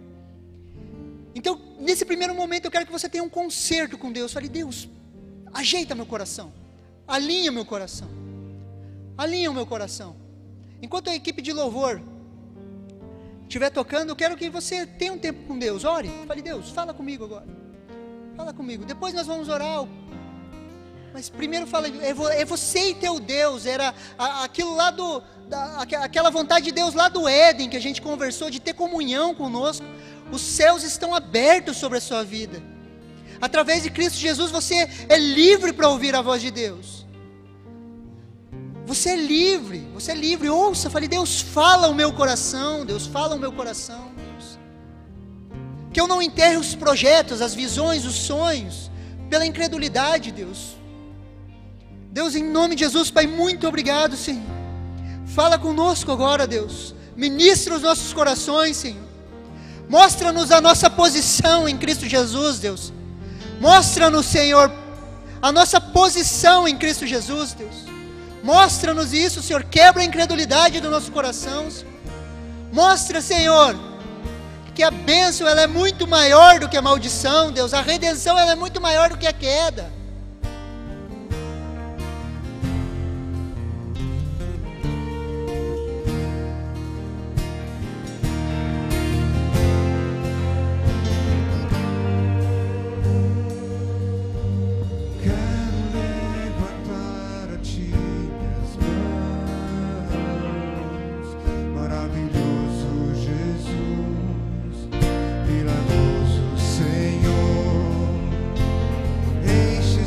S1: Então, nesse primeiro momento, eu quero que você tenha um concerto com Deus. Fale, Deus, ajeita meu coração. Alinha meu coração. Alinha o meu coração. Enquanto a equipe de louvor estiver tocando, eu quero que você tenha um tempo com Deus. Ore. Fale, Deus, fala comigo agora. Fala comigo. Depois nós vamos orar. Mas primeiro fala, é você e teu Deus. Era aquilo lá aquela vontade de Deus lá do Éden, que a gente conversou, de ter comunhão conosco. Os céus estão abertos sobre a sua vida. Através de Cristo Jesus, você é livre para ouvir a voz de Deus. Você é livre, ouça, fale, Deus, fala o meu coração, Deus, fala o meu coração, Deus. Que eu não enterre os projetos, as visões, os sonhos, pela incredulidade, Deus. Deus, em nome de Jesus, Pai, muito obrigado, Senhor. Fala conosco agora, Deus. Ministra os nossos corações, Senhor. Mostra-nos a nossa posição em Cristo Jesus, Deus. Mostra-nos, Senhor, a nossa posição em Cristo Jesus, Deus. Mostra-nos isso, Senhor. Quebra a incredulidade do nosso coração, Senhor. Mostra, Senhor, que a bênção ela é muito maior do que a maldição, Deus. A redenção ela é muito maior do que a queda.
S2: Senhor, enche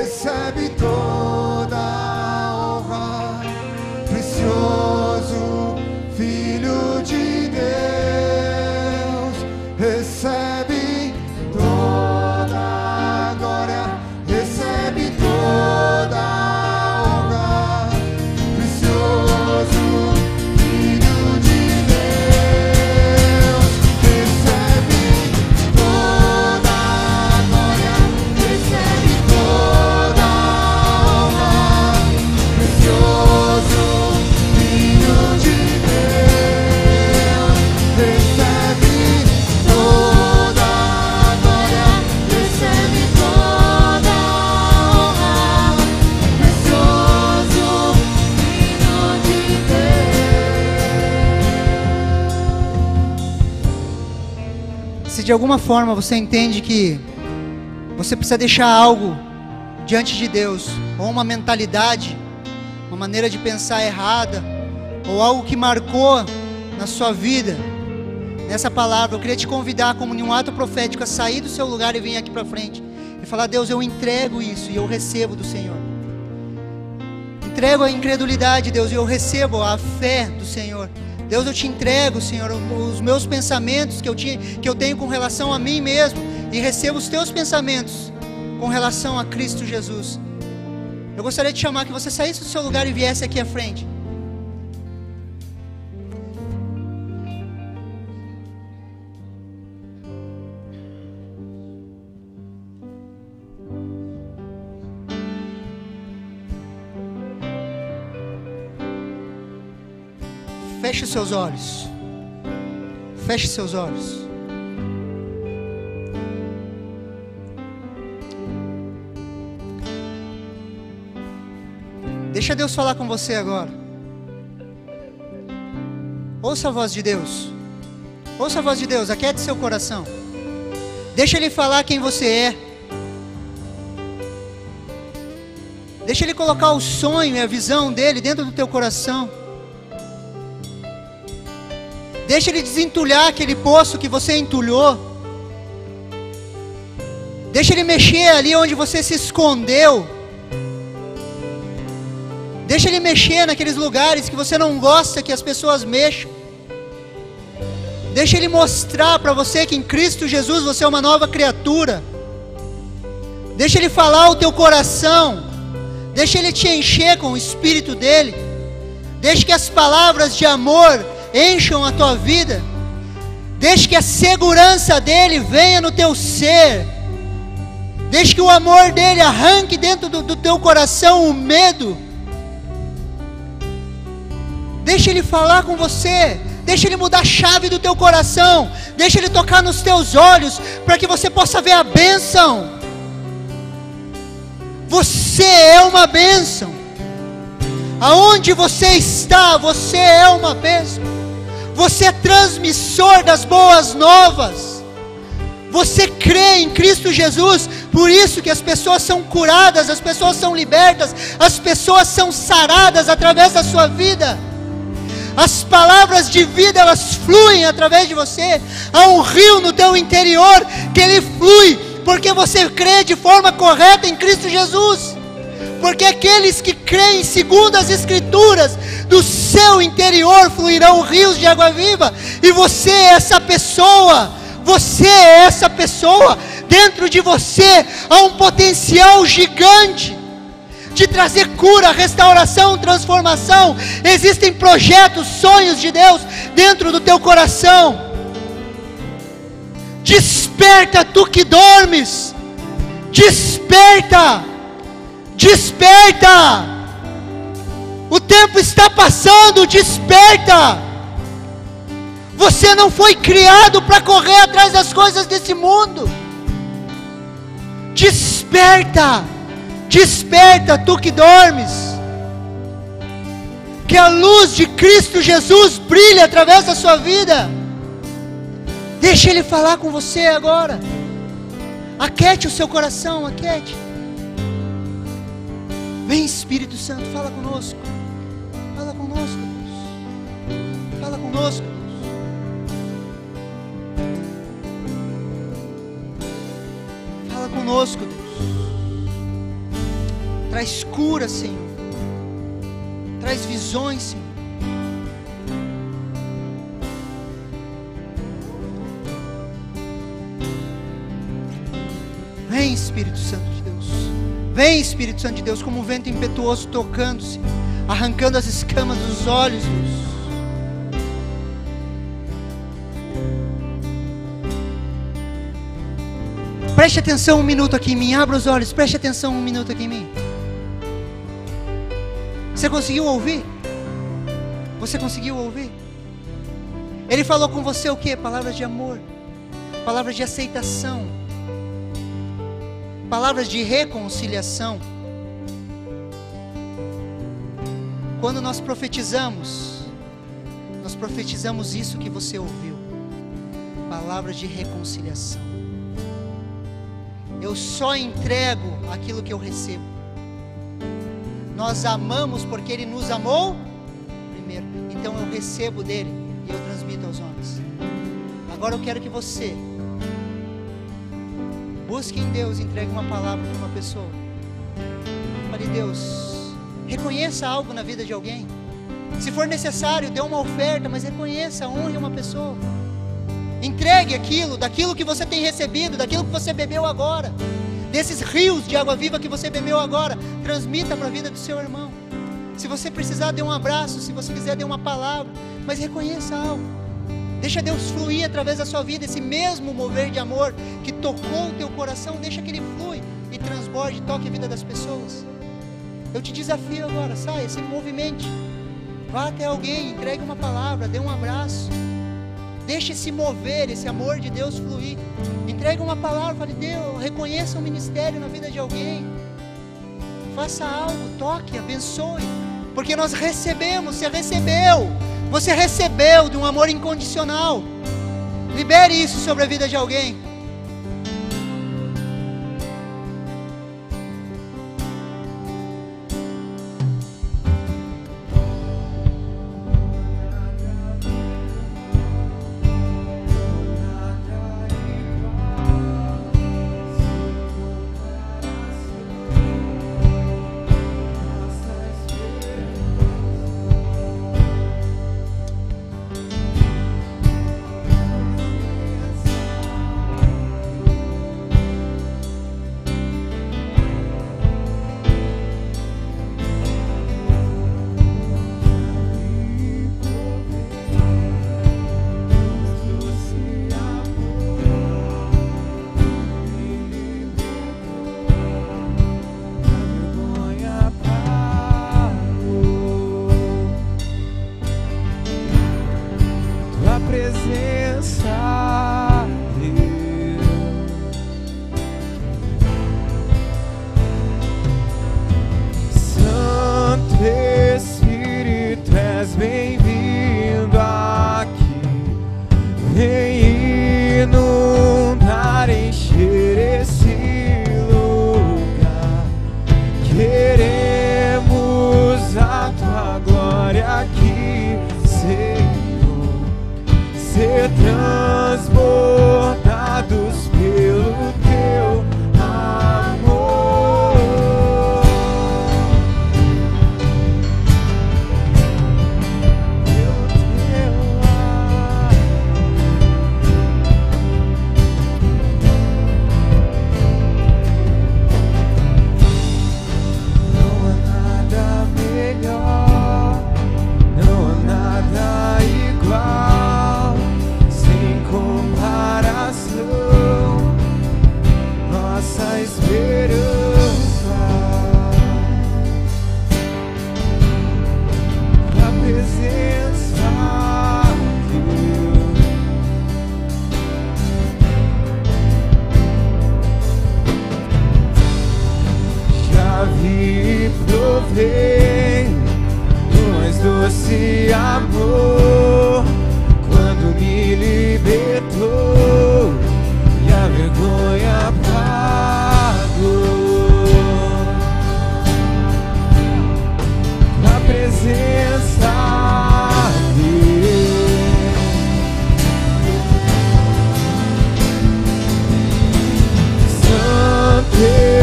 S2: recebe toda a honra, precioso Filho de Deus, recebe toda a glória, recebe toda a honra, precioso Filho de Deus, recebe toda a glória, recebe toda a honra, precioso Filho de Deus, recebe toda a glória, recebe toda a honra, precioso Filho de Deus.
S1: Se de alguma forma você entende que você precisa deixar algo diante de Deus, ou uma mentalidade, uma maneira de pensar errada, ou algo que marcou na sua vida, nessa palavra, eu queria te convidar, como em um ato profético, a sair do seu lugar e vir aqui para frente e falar: Deus, eu entrego isso e eu recebo do Senhor. Entrego a incredulidade, Deus, e eu recebo a fé do Senhor. Deus, eu te entrego, Senhor, os meus pensamentos que eu tenho com relação a mim mesmo, e recebo os teus pensamentos com relação a Cristo Jesus. Eu gostaria de chamar que você saísse do seu lugar e viesse aqui à frente. Feche os seus olhos. Feche seus olhos. Deixa Deus falar com você agora. Ouça a voz de Deus. Ouça a voz de Deus, aquiete seu coração. Deixa Ele falar quem você é. Deixa Ele colocar o sonho e a visão dEle dentro do teu coração. Deixa Ele desentulhar aquele poço que você entulhou. Deixa Ele mexer ali onde você se escondeu. Deixa Ele mexer naqueles lugares que você não gosta que as pessoas mexam. Deixa Ele mostrar para você que em Cristo Jesus você é uma nova criatura. Deixa Ele falar ao teu coração. Deixa Ele te encher com o Espírito dEle. Deixa que as palavras de amor encham a tua vida. Deixa que a segurança dEle venha no teu ser. Deixa que o amor dEle arranque dentro do teu coração o medo. Deixa Ele falar com você. Deixa Ele mudar a chave do teu coração. Deixa Ele tocar nos teus olhos, para que você possa ver a bênção. Você é uma bênção. Aonde você está, você é uma bênção. Você é transmissor das boas novas. Você crê em Cristo Jesus. Por isso que as pessoas são curadas, as pessoas são libertas, as pessoas são saradas através da sua vida. As palavras de vida, elas fluem através de você. Há um rio no teu interior que ele flui, porque você crê de forma correta em Cristo Jesus. Porque aqueles que creem segundo as Escrituras, do seu interior fluirão rios de água viva. E você é essa pessoa. Você é essa pessoa. Dentro de você há um potencial gigante de trazer cura, restauração, transformação. Existem projetos, sonhos de Deus dentro do teu coração. Desperta, tu que dormes. Desperta. Desperta. O tempo está passando, desperta. Você não foi criado para correr atrás das coisas desse mundo. Desperta. Desperta, tu que dormes. Que a luz de Cristo Jesus brilhe através da sua vida. Deixa Ele falar com você agora. Aquete o seu coração, aquete. Vem, Espírito Santo, fala conosco. Fala conosco, Deus. Fala conosco, Deus. Fala conosco, Deus. Traz cura, Senhor. Traz visões, Senhor. Vem, Espírito Santo de Deus. Vem, Espírito Santo de Deus, como um vento impetuoso tocando-se, arrancando as escamas dos olhos, Deus. Preste atenção um minuto aqui em mim. Abra os olhos, preste atenção um minuto aqui em mim. Você conseguiu ouvir? Você conseguiu ouvir? Ele falou com você o quê? Palavras de amor, palavras de aceitação, palavras de reconciliação. Quando nós profetizamos isso que você ouviu. Palavras de reconciliação. Eu só entrego aquilo que eu recebo. Nós amamos porque Ele nos amou primeiro. Então eu recebo dEle e eu transmito aos homens. Agora eu quero que você busque em Deus, entregue uma palavra para uma pessoa. Fale, Deus, reconheça algo na vida de alguém. Se for necessário, dê uma oferta, mas reconheça, honre uma pessoa. Entregue aquilo, daquilo que você tem recebido, daquilo que você bebeu agora, desses rios de água viva que você bebeu agora, transmita para a vida do seu irmão. Se você precisar, dê um abraço, se você quiser, dê uma palavra, mas reconheça algo. Deixa Deus fluir através da sua vida, esse mesmo mover de amor que tocou o teu coração, deixa que Ele flui e transborde, toque a vida das pessoas. Eu te desafio agora, saia, se movimente, vá até alguém, entregue uma palavra, dê um abraço. Deixe se mover, esse amor de Deus fluir. Entregue uma palavra, fale, Deus, reconheça um ministério na vida de alguém. Faça algo, toque, abençoe. Porque nós recebemos, você recebeu de um amor incondicional. Libere isso sobre a vida de alguém.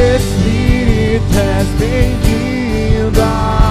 S2: Espírito, és bem-vinda.